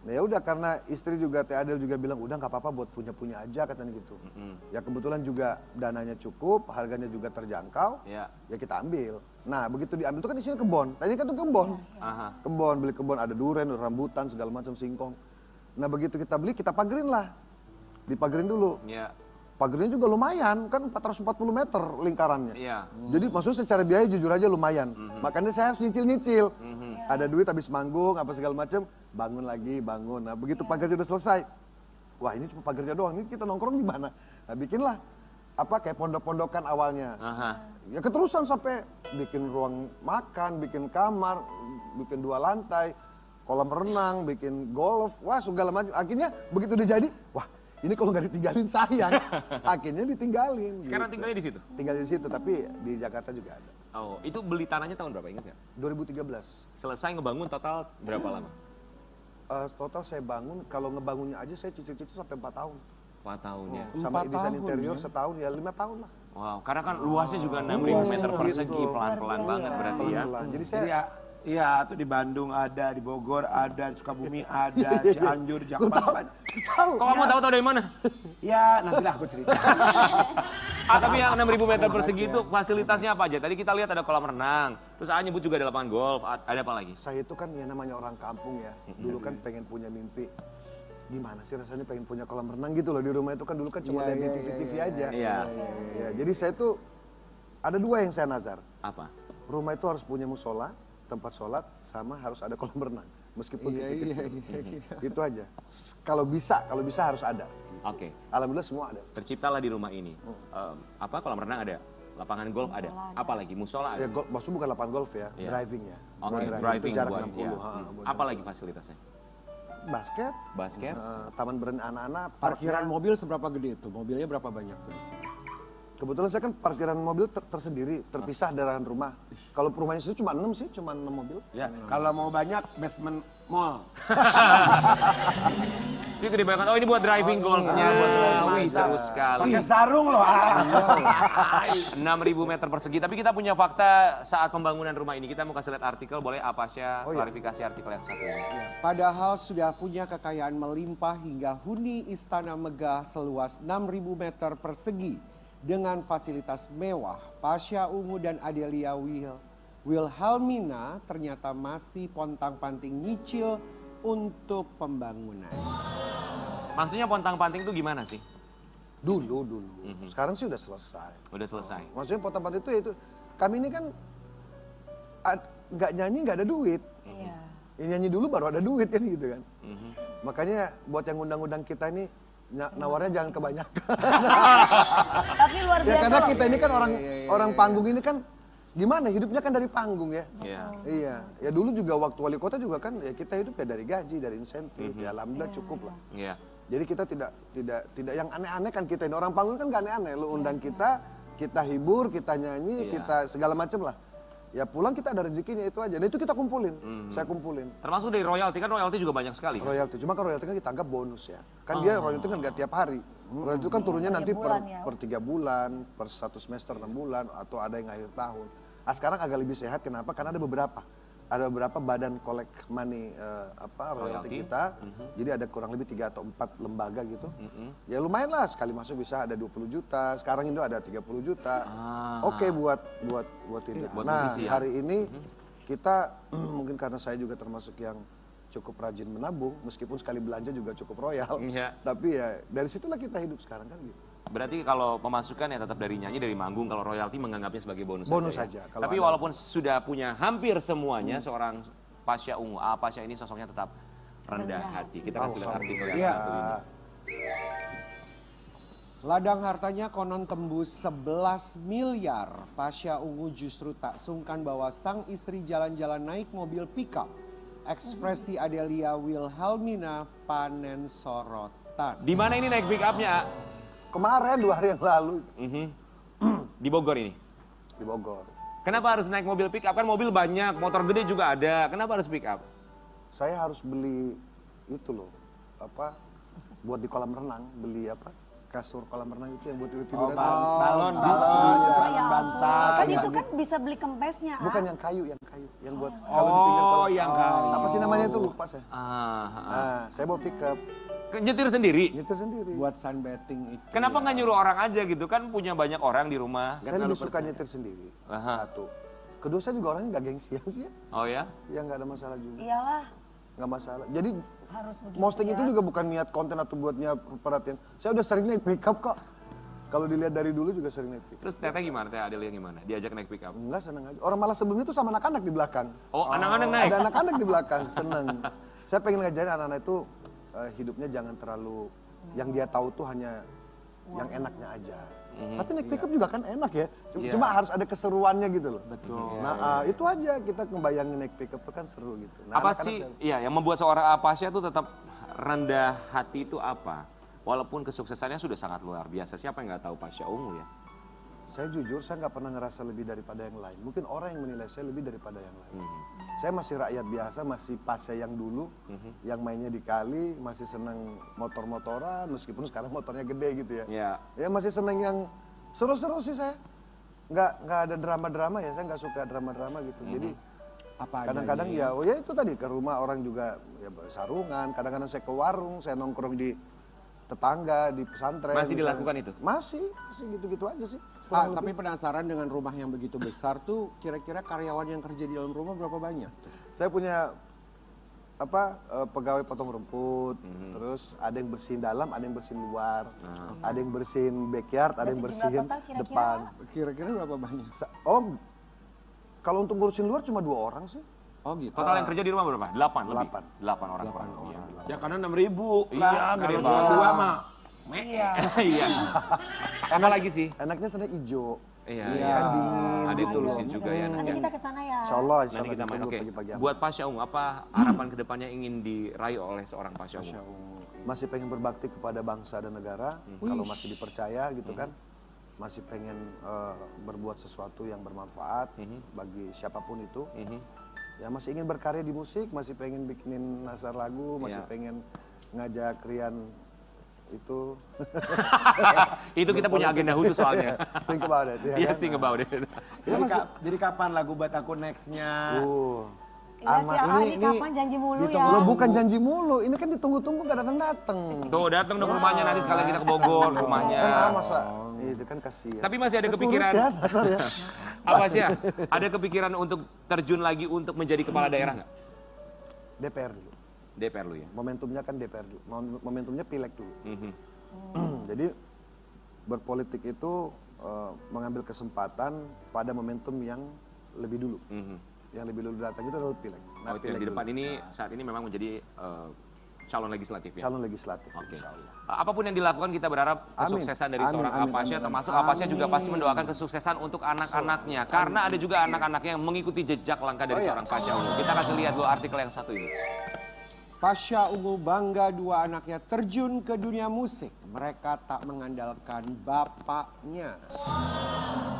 Nah ya udah, karena istri juga Teh Adel juga bilang udah nggak apa-apa buat punya aja katanya gitu. Ya kebetulan juga dananya cukup, harganya juga terjangkau. Ya. Ya kita ambil. Nah begitu diambil itu kan isinya kebon. Tadi kan tuh kebon. Aha. Kebon, beli kebon, ada duren, ada rambutan, segala macam, singkong. Nah begitu kita beli, kita pagerin lah. Dipagerin dulu. Ya. Pagernya juga lumayan, kan 440 meter lingkarannya. Iya. Jadi maksudnya secara biaya jujur aja lumayan. Makanya saya harus nyicil-nyicil. Ada duit habis manggung, apa segala macam, bangun lagi, bangun. Nah begitu pagernya udah selesai, wah ini cuma pagernya doang, ini kita nongkrong di mana? Nah bikinlah apa kayak pondok-pondokan awalnya. Aha. Ya keterusan sampai bikin ruang makan, bikin kamar, bikin 2 lantai, kolam renang, bikin golf, wah segala macam. Akhirnya begitu udah jadi, wah ini kalau nggak ditinggalin sayang. Akhirnya ditinggalin. Sekarang gitu. tinggalnya di situ? Tinggal di situ, tapi di Jakarta juga ada. Oh, itu beli tanahnya tahun berapa, ingat nggak? 2013. Selesai ngebangun total berapa lama? Total saya bangun, kalau ngebangunnya aja saya cicil-cicil sampai 4 tahun. 4 tahun ya. Sama 4 desain tahun interior ya? setahun, ya 5 tahun lah. Wow, karena kan luasnya juga 6.000 Luasnya meter gitu. persegi, pelan-pelan banget berarti ya. Pelan-pelan. Jadi saya Jadi ya, iya tuh di Bandung ada, di Bogor ada, di Sukabumi ada, Cianjur, Jakarta. tahu. Kok kamu tahu dari mana? Ya nantilah aku cerita. Tapi yang 6.000 meter persegi itu fasilitasnya apa aja? Tadi kita lihat ada kolam renang, terus nyebut juga ada lapangan golf, ada apa lagi? Saya itu kan ya namanya orang kampung ya. Dulu kan pengen punya mimpi. Gimana sih rasanya pengen punya kolam renang gitu loh di rumah itu kan dulu kan cuma lihat di TV-TV aja. Iya. Ya, jadi saya tuh ada dua yang saya nazar. Apa? Rumah itu harus punya musola, tempat sholat, sama harus ada kolam renang. Meskipun kecil-kecil. Itu aja. Kalau bisa harus ada. Oke. Alhamdulillah semua ada. Terciptalah di rumah ini. Apa kolam renang ada? Lapangan golf ada? Apa lagi? Musola ada? Ya, maksudnya bukan lapangan golf ya, Iya. driving ya. Oke, Buat driving itu jarak buat 60. ya. Buat Apa lagi fasilitasnya? Basket, taman bermain anak-anak, Parkiran parknya. mobil seberapa gede itu? Mobilnya berapa banyak tuh di sini? Kebetulan saya kan parkiran mobil tersendiri, terpisah dari rumah. Kalau rumahnya itu cuma 6 sih, cuma 6 mobil. Ya, kalau mau banyak basement mall. Ini gede banget. Oh ini buat driving golfnya. Wih seru sekali. Pakai sarung loh. 6.000 meter persegi. Tapi kita punya fakta saat pembangunan rumah ini. Kita mau kasih lihat artikel. Boleh Apasya klarifikasi artikel yang satu ini. Padahal sudah punya kekayaan melimpah hingga huni istana megah seluas 6.000 meter persegi dengan fasilitas mewah, Pasha Ungu dan Adelia Wilhelmina ternyata masih pontang-panting nyicil untuk pembangunan. Maksudnya pontang-panting itu gimana sih? Dulu. Sekarang sih udah selesai. Udah selesai. Maksudnya potongan itu ya kami ini kan nggak nyanyi nggak ada duit. Iya. Nyanyi dulu baru ada duit kan gitu kan. Makanya buat yang undang-undang kita ini nawarnya jangan kebanyakan. Tapi luar biasa. Ya karena loh. kita ini kan orang panggung ini kan gimana hidupnya kan dari panggung ya. Iya. Ya dulu juga waktu wali kota juga kan ya kita hidup ya dari gaji, dari insentif. Ya alhamdulillah cukup lah. Iya. Jadi kita tidak yang aneh-aneh kan kita ini orang panggung kan gak aneh-aneh. Lu undang kita hibur, kita nyanyi, kita segala macem lah. Ya pulang kita ada rezekinya itu aja. Dan itu kita kumpulin. Saya kumpulin. Termasuk dari royalti kan royalti juga banyak sekali. Royalti. Cuma kan royalti kan kita anggap bonus ya. Kan dia royalti kan gak tiap hari. Royalti itu kan turunnya nanti per 3 bulan, per 1 semester 6 bulan, atau ada yang akhir tahun. Nah sekarang agak lebih sehat, kenapa? Karena ada beberapa badan collect money royalti kita. Jadi ada kurang lebih 3 atau 4 lembaga gitu. Ya lumayan lah, sekali masuk bisa ada 20 juta. Sekarang Indo ada 30 juta. Oke buat ini. Nah hari ini kita mungkin karena saya juga termasuk yang cukup rajin menabung, meskipun sekali belanja juga cukup royal. Tapi ya dari situlah kita hidup sekarang kan gitu. Berarti kalau pemasukan ya tetap dari nyanyi, dari manggung. Kalau royalti menganggapnya sebagai bonus saja. Ya. Tapi walaupun sudah punya hampir semuanya, seorang Pasha Ungu, Pasha ini sosoknya tetap rendah hati. Kita kasih lihat artikel yang satu ini. Ladang hartanya konon tembus 11 miliar. Pasha Ungu justru tak sungkan bawa sang istri jalan-jalan naik mobil pickup. Ekspresi Adelia Wilhelmina panen sorotan. Di mana ini naik pick up-nya? Kemarin 2 hari yang lalu. Di Bogor ini? Di Bogor. Kenapa harus naik mobil pick up? Kan mobil banyak, motor gede juga ada. Kenapa harus pick up? Saya harus beli itu loh, buat di kolam renang, beli kasur kolam renang itu yang buat tidur-tiduran. Balon, bantal. Kan itu kan bisa beli kempesnya. Bukan yang kayu, yang buat kalau di pinggir kolam. yang kayu. Apa sih namanya itu lupa saya. Saya bawa pick up. Nyetir sendiri? Nyetir sendiri. Buat sunbathing itu. Kenapa nggak nyuruh orang aja gitu? Kan punya banyak orang di rumah. Saya lebih suka nyetir sendiri. Satu. Kedua saya juga orangnya nggak gengsian sih ya. Oh ya? Ya nggak ada masalah juga. Iyalah. Nggak masalah. Jadi Harus begitu posting ya. itu juga bukan niat konten atau buat niat perhatian. Saya udah sering naik pick up kok. Kalau dilihat dari dulu juga sering naik pick up. Terus Teteh gimana? Teh Adelia gimana? Diajak naik pick up? Enggak, seneng aja. Orang malah sebelumnya tuh sama anak-anak di belakang. Oh, anak-anak naik? Ada anak-anak di belakang, seneng. Saya pengen ngajarin anak-anak itu hidupnya jangan terlalu, yang dia tahu tuh hanya yang enaknya aja. Tapi naik pick up juga kan enak ya. Cuma harus ada keseruannya gitu loh. Betul. Nah itu aja kita ngebayangin naik pick up tuh kan seru gitu. Nah, Apa sih yang membuat seorang Apasya tuh tetap rendah hati itu apa? Walaupun kesuksesannya sudah sangat luar biasa. Siapa yang nggak tahu Pasha Ungu ya? Saya jujur, saya nggak pernah ngerasa lebih daripada yang lain. Mungkin orang yang menilai saya lebih daripada yang lain. Saya masih rakyat biasa, masih Pasha yang dulu, yang mainnya di kali, masih seneng motor-motoran, meskipun sekarang motornya gede gitu ya. Ya masih seneng yang seru-seru sih saya. Nggak ada drama-drama ya, saya nggak suka drama-drama gitu. Jadi kadang-kadang ya, itu tadi ke rumah orang juga ya sarungan. Kadang-kadang saya ke warung, saya nongkrong di tetangga, di pesantren. Masih misalnya. dilakukan itu? Masih gitu-gitu aja sih. Ah, tapi penasaran dengan rumah yang begitu besar tuh, kira-kira karyawan yang kerja di dalam rumah berapa banyak tuh? Saya punya pegawai potong rumput, terus ada yang bersihin dalam, ada yang bersihin luar, ada yang bersihin backyard, ada yang Berarti bersihin jumlah total kira-kira? depan. Kira-kira berapa banyak? Kalau untuk ngurusin luar cuma 2 orang sih. Oh gitu. Total yang kerja di rumah berapa? 8 lebih? 8. 8 orang. 8 Iya. orang. Ya karena 6.000 Iya, lah. gede Kalau banget. cuma 2 mah. Iya. Iya. Apa lagi sih? Enaknya sana hijau. Iya. Kan dingin Ada gitu loh. musim juga ya. Nanti kita ke sana ya. Insya Allah Nanti kita main. ditunggu Oke. pagi-pagi. Buat Pasha Ungu, apa harapan kedepannya ingin diraih oleh seorang Pasha Masya Ungu? Allah. Masih pengen berbakti kepada bangsa dan negara, kalau masih dipercaya gitu kan. Masih pengen berbuat sesuatu yang bermanfaat bagi siapapun itu. Ya masih ingin berkarya di musik, masih pengen bikinin nasar lagu, masih Iya. pengen ngajak Rian itu. Itu kita punya agenda khusus soalnya. Think about it, ya Iya, kan? think about it. Jadi kapan lagu buat aku nextnya? Iya sih, Ahmad, ini kapan janji mulu ya. Lo bukan janji mulu, ini kan ditunggu-tunggu gak datang-datang. Tuh, datang dong ke rumahnya nanti sekalian kita ke Bogor ke rumahnya. Kan masa, itu kan kasihan. Tapi masih ada kepikiran. Kurus ya, dasar ya. Apa sih ya? Ada kepikiran untuk terjun lagi untuk menjadi kepala daerah nggak? DPR dulu. DPR lu ya? Momentumnya kan DPR dulu. Momentumnya pileg dulu. Mhm. Jadi berpolitik itu mengambil kesempatan pada momentum yang lebih dulu. Mhm. Yang lebih dulu datang itu adalah pileg. Nah, Oke, pileg di depan dulu. ini saat ini memang menjadi calon legislatif ya? Calon legislatif, Oke. insya Allah. Apapun yang dilakukan kita berharap Amin. kesuksesan dari Amin, seorang amin, Apasya, amin, termasuk amin. Apasya juga pasti mendoakan kesuksesan untuk anak-anaknya. Karena ada juga anak-anaknya yang mengikuti jejak langkah dari seorang Pasha Ungu. Kita kasih lihat dulu artikel yang satu ini. Pasha Ungu bangga 2 anaknya terjun ke dunia musik. Mereka tak mengandalkan bapaknya.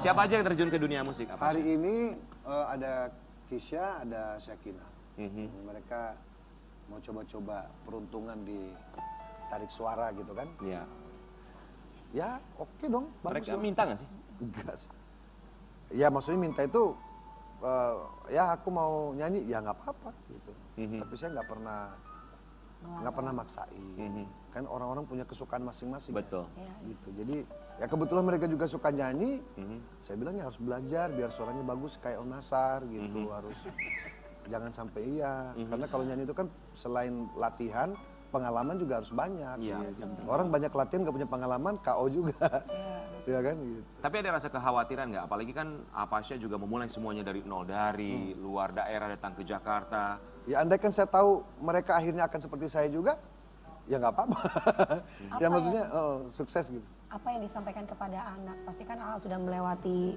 Siapa aja yang terjun ke dunia musik? Apasya? Hari ini ada Kisha, ada Syakina. Mereka mau coba-coba peruntungan di tarik suara gitu kan. Iya. Ya oke dong, bagus. Mereka lah. minta nggak sih? Enggak sih. Ya maksudnya minta itu, ya aku mau nyanyi, ya nggak apa-apa gitu. Tapi saya nggak pernah maksain. Kan orang-orang punya kesukaan masing-masing. Betul. Ya, gitu. Jadi ya kebetulan mereka juga suka nyanyi. Saya bilang ya harus belajar biar suaranya bagus kayak Om Nasar gitu. Harus jangan sampai iya. Karena kalau nyanyi itu kan selain latihan, pengalaman juga harus banyak. Iya. Orang banyak latihan gak punya pengalaman, KO juga. Iya kan gitu. Tapi ada rasa kekhawatiran nggak? Apalagi kan Apasya juga memulai semuanya dari nol, dari luar daerah datang ke Jakarta. Ya andai kan saya tahu mereka akhirnya akan seperti saya juga, ya nggak apa-apa. Ya maksudnya sukses gitu. Apa yang disampaikan kepada anak? Pasti kan sudah melewati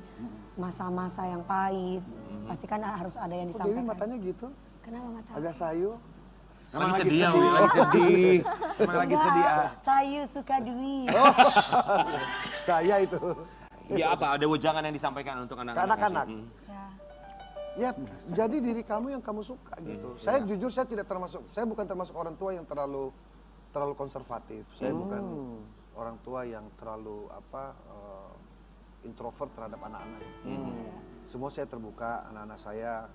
masa-masa yang pahit. Pasti kan harus ada yang Kok Dewi disampaikan. matanya gitu? Kenapa mata? Agak sayu. Lagi sedih ya, Wi, lagi sedih. Emang lagi sedih ah. Sayu suka duit. Saya itu. Ya apa, ada wejangan yang disampaikan untuk anak-anak? Ke anak-anak. Ya. Ya jadi diri kamu yang kamu suka gitu. Saya jujur saya tidak termasuk, saya bukan termasuk orang tua yang terlalu konservatif. Saya bukan orang tua yang terlalu introvert terhadap anak-anak. Semua saya terbuka, anak-anak saya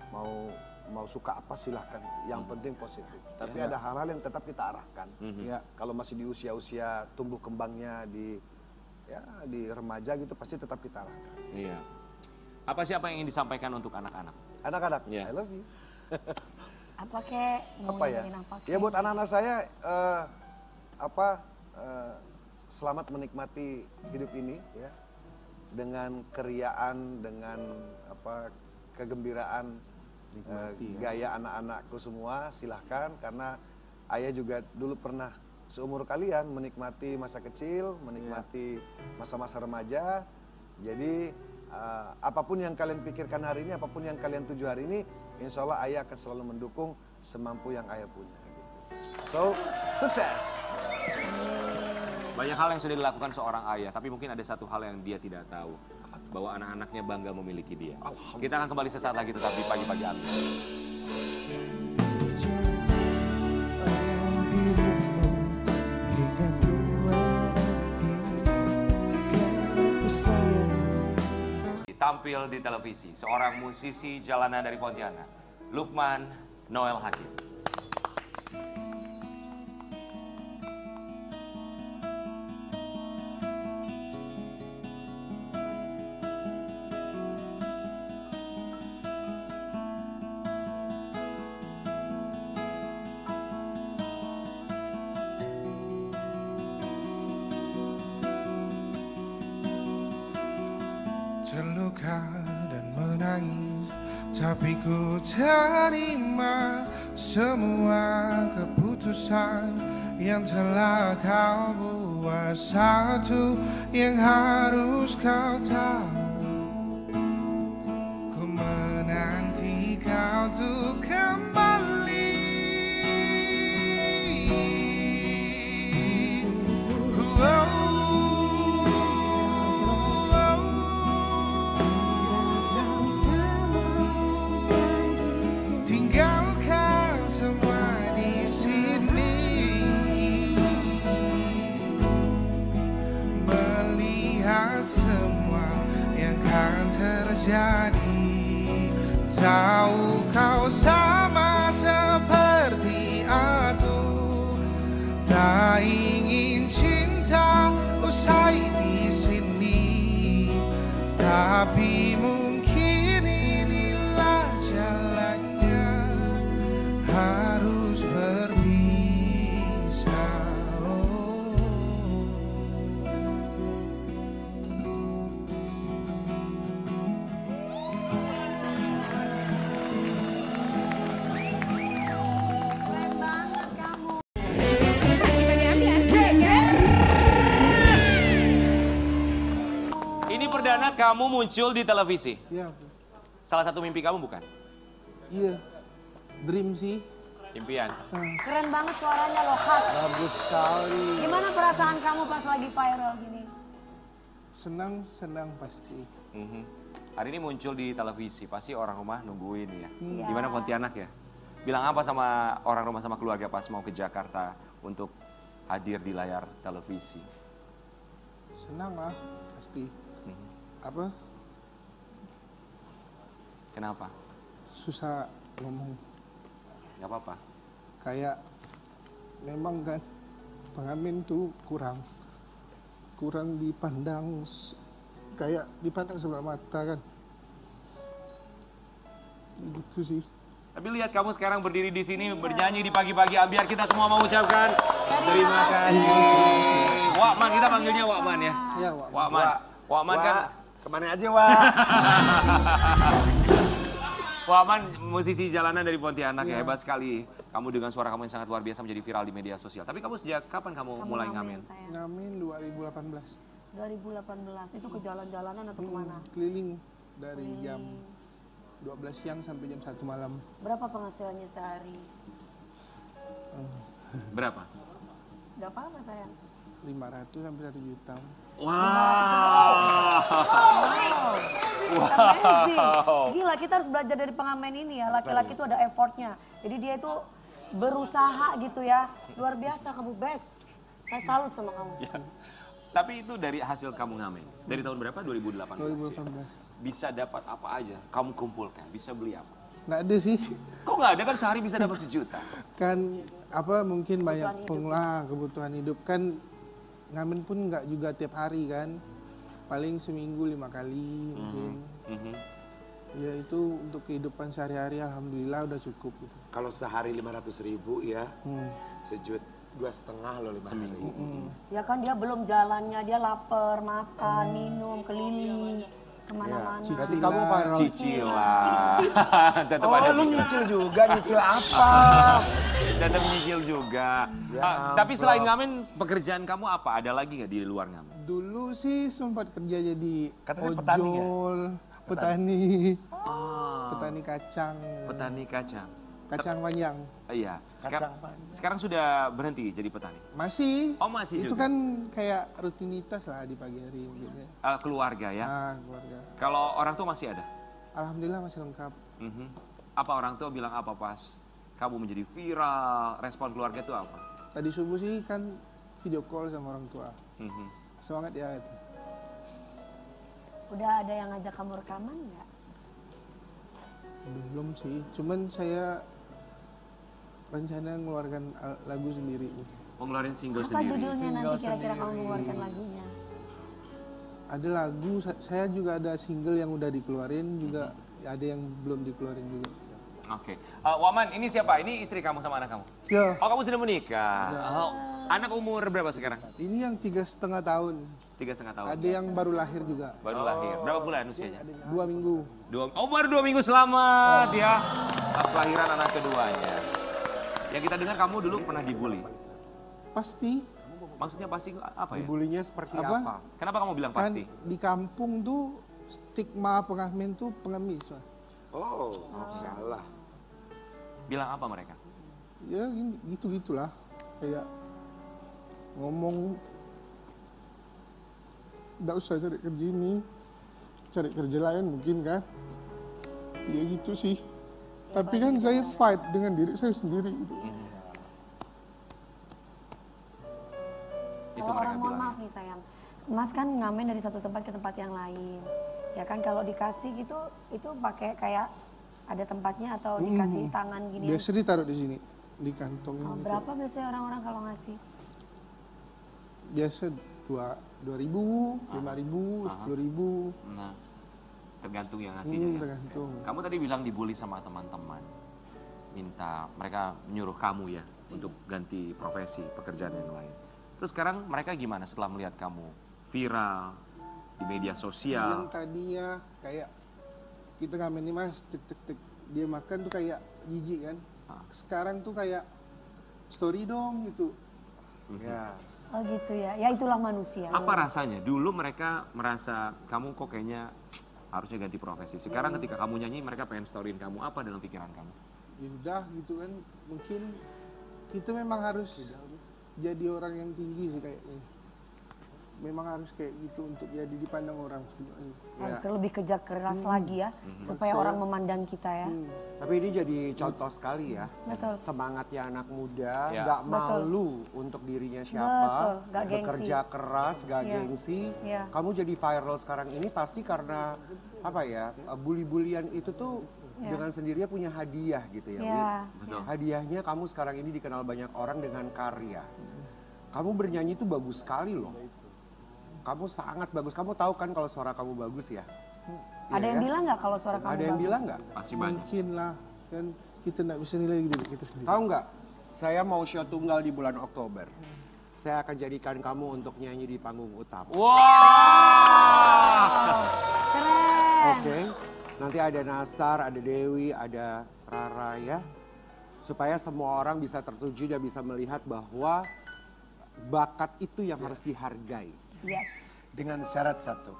mau suka apa silahkan. Yang penting positif. Tapi ada hal-hal yang tetap kita arahkan. Ya kalau masih di usia-usia tumbuh kembangnya di remaja gitu pasti tetap kita arahkan. Iya. Apa sih apa yang ingin disampaikan untuk anak-anak? Anak-anak, Iya. I love you. Apa kek? Mau Apa ya? ngomongin apa kek? Ya buat anak-anak saya selamat menikmati hidup ini ya dengan keriaan, dengan kegembiraan, gaya anak-anakku semua silahkan karena ayah juga dulu pernah seumur kalian menikmati masa kecil, menikmati masa-masa remaja. Jadi apapun yang kalian pikirkan hari ini, apapun yang kalian tuju hari ini, insya Allah ayah akan selalu mendukung semampu yang ayah punya. Gitu. So, sukses! Banyak hal yang sudah dilakukan seorang ayah, tapi mungkin ada satu hal yang dia tidak tahu. Bahwa anak-anaknya bangga memiliki dia. Kita akan kembali sesaat lagi tetap di Pagi-Pagi Ambil. Tampil di televisi, seorang musisi jalanan dari Pontianak, Lukman Noel Hakim. menangis, tapi ku terima semua keputusan yang telah kau buat. Satu yang harus kau tahu, ku menanti kau untuk kembali. Tinggalkan semua di sini, melihat semua yang akan terjadi. Tahu kau sama seperti aku, tak ingin cinta usai di sini, tapi mungkin inilah jalannya, harus berpisah. Ini perdana kamu muncul di televisi. Iya, Salah satu mimpi kamu bukan? iya. Dream sih. Impian. Keren banget suaranya loh, khas. Bagus sekali. Gimana perasaan kamu pas lagi viral gini? Senang pasti. Mhm. Hari ini muncul di televisi, pasti orang rumah nungguin ya. Iya. Gimana Pontianak ya? Bilang apa sama orang rumah sama keluarga pas mau ke Jakarta untuk hadir di layar televisi? Senang lah, pasti. Mhm. Apa? Kenapa? Susah ngomong. Gak apa-apa. Kayak memang kan pengamen tuh kurang dipandang kayak dipandang sebelah mata kan. Gitu sih. Tapi lihat kamu sekarang berdiri di sini bernyanyi di pagi-pagi Ambiar, kita semua mau ucapkan terima kasih. Wakman, kita panggilnya Wakman ya. Ya, Wak. Wakman. Wakman kan Kemana aja, Wak? Wakman musisi jalanan dari Pontianak ya, Iya. hebat sekali. Kamu dengan suara kamu yang sangat luar biasa menjadi viral di media sosial. Tapi kamu sejak kapan kamu mulai ngamen? Ngamen 2018. 2018 itu ke jalan-jalanan atau kemana? Keliling dari jam 12 siang sampai jam 1 malam. Berapa penghasilannya sehari? Berapa? Gak apa-apa sayang. 500 sampai 1 juta. Wow. Amazing. Gila, kita harus belajar dari pengamen ini ya. Laki-laki itu ada effortnya. Jadi dia itu berusaha gitu ya. Luar biasa, kamu best. Saya salut sama kamu. Ya. Tapi itu dari hasil kamu ngamen. Dari tahun berapa? 2018. 2018. Bisa dapat apa aja kamu kumpulkan, bisa beli apa? Nggak ada sih. Kok nggak ada, kan sehari bisa dapat 1 juta? Kan apa mungkin banyak kebutuhan hidup kan, ngamen pun nggak juga tiap hari kan, paling seminggu 5 kali mungkin. Ya itu untuk kehidupan sehari-hari alhamdulillah udah cukup gitu. Kalau sehari 500.000 ya, sejut 2,5 loh 5 seminggu. Ya kan dia belum jalannya, dia lapar, makan, minum, keliling, kemana-mana. Berarti kamu viral. Cicilan. Tetap Oh, ada lu cicilan. nyicil juga, nyicil apa? Tetap nyicil juga. Ya Tapi ampun. selain ngamen, pekerjaan kamu apa? Ada lagi nggak di luar ngamen? Dulu sih sempat kerja jadi Katanya ojol, petani ya? petani, Oh, petani kacang, petani kacang. kacang panjang. Iya. Kacang panjang. Sekarang sudah berhenti jadi petani. Masih. Oh, masih Itu juga? kan kayak rutinitas lah di pagi hari gitu. Keluarga ya. Ah, keluarga. Kalau orang tua masih ada? Alhamdulillah masih lengkap. Mhm. Apa orang tua bilang apa pas kamu menjadi viral? Respon keluarga itu apa? Tadi subuh sih kan video call sama orang tua. Mhm. Semangat ya itu. Udah ada yang ngajak kamu rekaman nggak? Belum sih, cuman saya rencana mengeluarkan lagu sendiri. Mau ngeluarin single Apa sendiri? judulnya nanti kira-kira kamu mengeluarkan lagunya? Ada lagu, saya juga ada single yang udah dikeluarin, juga ada yang belum dikeluarin juga. Oke. Waman, ini siapa? Ini istri kamu sama anak kamu? Ya. Oh, kamu sudah menikah. Oh, anak umur berapa sekarang? Ini yang 3,5 tahun. 3,5 tahun. Ada yang baru lahir juga. Baru lahir. Berapa bulan usianya? 2 minggu. Oh, baru 2 minggu, selamat ya. Pas kelahiran anak keduanya. Yang kita dengar kamu dulu pernah dibully. Pasti. Maksudnya pasti apa ya? Dibulinya seperti apa? Kenapa kamu bilang Kan pasti? di kampung tuh stigma pengamen tuh pengemis, Mas. Oh, salah. Bilang apa mereka? Ya gitu-gitulah. Kayak ngomong nggak usah cari kerja ini, cari kerja lain mungkin kan. Ya gitu sih. Tapi kan saya fight dengan diri saya sendiri gitu. Itu Kalau mereka orang mohon bilang. maaf nih sayang, Mas kan ngamen dari satu tempat ke tempat yang lain. Ya kan kalau dikasih gitu, itu pakai kayak ada tempatnya atau dikasih tangan gini. Biasa ditaruh di sini, di kantong Oh, ini. berapa biasanya orang-orang kalau ngasih? Biasa 2.000, 5.000, 10.000. Nah, tergantung yang ngasihnya. Ya. Tergantung. Kamu tadi bilang dibully sama teman-teman. Mereka menyuruh kamu ya untuk ganti profesi, pekerjaan yang lain. Terus sekarang mereka gimana setelah melihat kamu viral di media Yang sosial? tadinya kayak kita ngamen nih Mas, tek dia makan tuh kayak jijik kan. Sekarang tuh kayak story dong gitu. Ya. Oh gitu ya, ya itulah manusia. Apa rasanya? Dulu mereka merasa kamu kok kayaknya harusnya ganti profesi. Sekarang ketika kamu nyanyi mereka pengen storyin kamu. Apa dalam pikiran kamu? Ya udah gitu kan, mungkin kita memang harus jadi orang yang tinggi sih kayaknya. Memang harus kayak gitu untuk jadi dipandang orang. Harus lebih kerja keras lagi ya, supaya Saya- orang memandang kita ya. Tapi ini jadi contoh sekali ya. Betul. Semangatnya anak muda, Ya. nggak Betul. malu untuk dirinya Betul, siapa, nggak gengsi. bekerja keras, nggak Iya. gengsi. Iya. Kamu jadi viral sekarang ini pasti karena apa ya? Bully-bulian itu tuh Iya. dengan sendirinya punya hadiah gitu ya. Iya. Wi. Betul. Hadiahnya kamu sekarang ini dikenal banyak orang dengan karya. Kamu bernyanyi itu bagus sekali loh. Kamu sangat bagus. Kamu tahu kan kalau suara kamu bagus ya? Ada Iya yang ya? bilang nggak kalau suara kamu Ada yang bagus? bilang nggak? Pasti banyak. Mungkin lah, kan kita nggak bisa nilai diri kita sendiri. Tahu nggak? Saya mau show tunggal di bulan Oktober. Saya akan jadikan kamu untuk nyanyi di panggung utama. Wah! Keren. Oke. Nanti ada Nasar, ada Dewi, ada Rara ya. Supaya semua orang bisa tertuju dan bisa melihat bahwa bakat itu yang harus dihargai. Yes. Dengan syarat satu.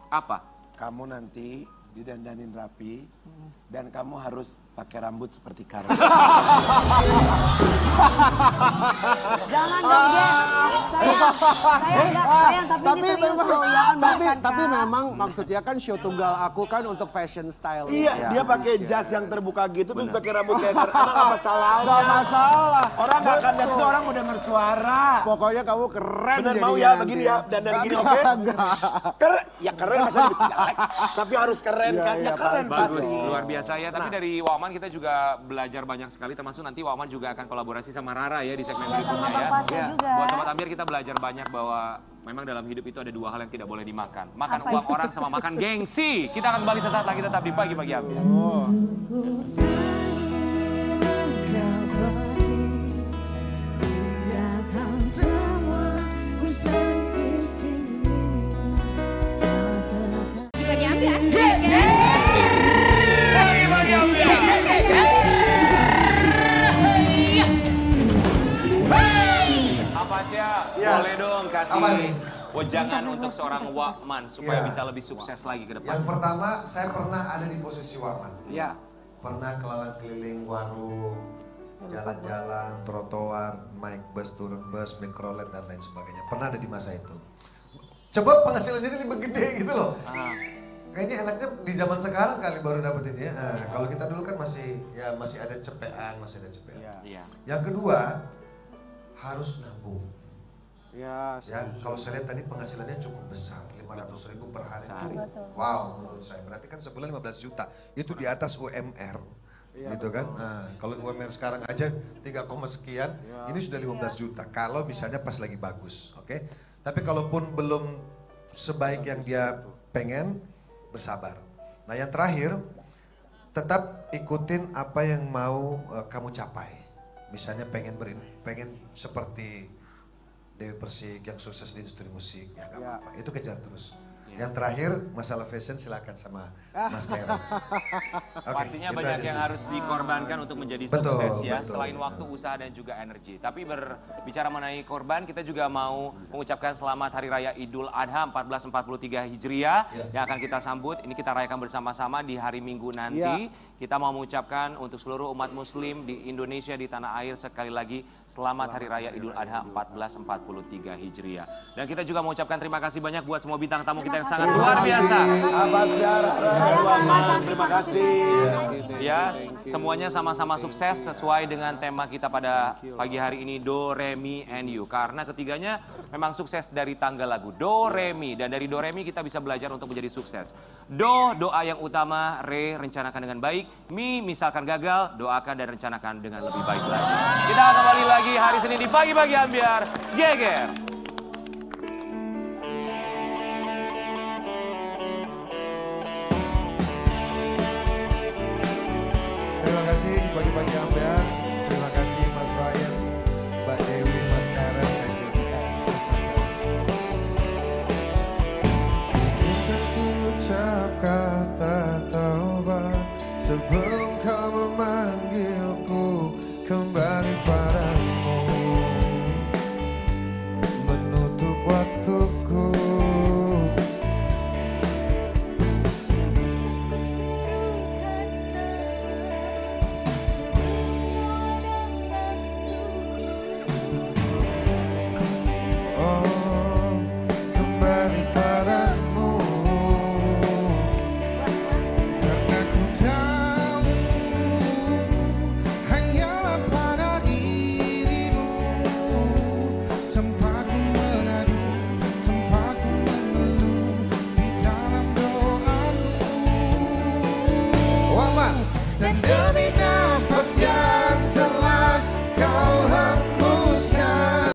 Apa? Kamu nanti didandanin rapi dan kamu harus pakai rambut seperti Karen. Jangan dong, Jen. Sayang, tapi ini serius loh, ya kan bahkan, tapi Kak. memang maksudnya kan show tunggal aku kan untuk fashion style. Iya, dia pakai jas yang terbuka gitu terus pakai rambut kayak Karen. Emang apa salahnya? Gak masalah. Orang gak akan lihat itu, orang mau denger suara. Pokoknya kamu keren Bener jadinya mau ya nanti begini ya, dandan gini oke? Keren, ya keren masa lebih jelek. Tapi harus keren Iya, kan, iya, ya keren Bagus, pasti. luar biasa ya. Tapi dari Waman kita juga belajar banyak sekali. Termasuk nanti Waman juga akan kolaborasi sama Rara ya di segmen Ya, sama berikutnya Bang ya. Pasha Iya. juga. Buat Sobat Amir kita belajar banyak bahwa memang dalam hidup itu ada dua hal yang tidak boleh dimakan. Makan Apa uang itu? orang sama makan gengsi. Kita akan kembali sesaat lagi tetap di Pagi-Pagi Amir. Pagi-pagi Ambiar. Pagi-Pagi Amir. Apa sih ya? Boleh dong kasih Apa nih? wejangan untuk seorang Waman supaya Iya. bisa lebih sukses lagi ke depan. Yang pertama, saya pernah ada di posisi Waman. Iya. Pernah keliling warung, jalan-jalan, trotoar, naik bus, turun bus, mikrolet dan lain sebagainya. Pernah ada di masa itu. Coba penghasilan ini lebih gede gitu loh. Kayaknya enaknya di zaman sekarang kali baru dapetin ya. Kalau kita dulu kan masih ada cepean, masih ada cepean. Iya. Yang kedua, harus nabung. Ya, Ya, kalau saya lihat tadi penghasilannya cukup besar, 500.000 per hari Sehari. itu. Wow, menurut saya. Berarti kan sebulan 15 juta. Itu di atas UMR. Gitu kan. Nah, kalau UMR sekarang aja 3, sekian, ini sudah 15 juta. Kalau misalnya pas lagi bagus, oke? Tapi kalaupun belum sebaik yang dia pengen, bersabar. Nah, yang terakhir, tetap ikutin apa yang mau kamu capai. Misalnya pengen seperti Dewi Persik yang sukses di industri musik, ya nggak apa-apa. Itu kejar terus. Yang terakhir masalah fashion silakan sama Mas Karen. Pastinya banyak yang harus dikorbankan untuk menjadi sukses ya. Selain waktu, usaha dan juga energi. Tapi berbicara mengenai korban, kita juga mau mengucapkan selamat Hari Raya Idul Adha 1443 Hijriah yang akan kita sambut. Ini kita rayakan bersama-sama di hari Minggu nanti. Kita mau mengucapkan untuk seluruh umat muslim di Indonesia, di tanah air, sekali lagi selamat Hari Raya Idul Adha 1443 Hijriah. Dan kita juga mengucapkan terima kasih banyak buat semua bintang tamu kita yang sangat luar biasa. Abah Syara, terima kasih. Ya, semuanya sama-sama sukses sesuai dengan tema kita pada pagi hari ini, Do, Re, Mi, and You. Karena ketiganya memang sukses dari tanggal lagu Do, Re, Mi. Dan dari Do, Re, Mi kita bisa belajar untuk menjadi sukses. Do, doa yang utama. Re, rencanakan dengan baik. Mi, misalkan gagal, doakan dan rencanakan dengan lebih baik lagi. Kita akan kembali lagi hari Senin di Pagi-Pagi Ambyar. Geger.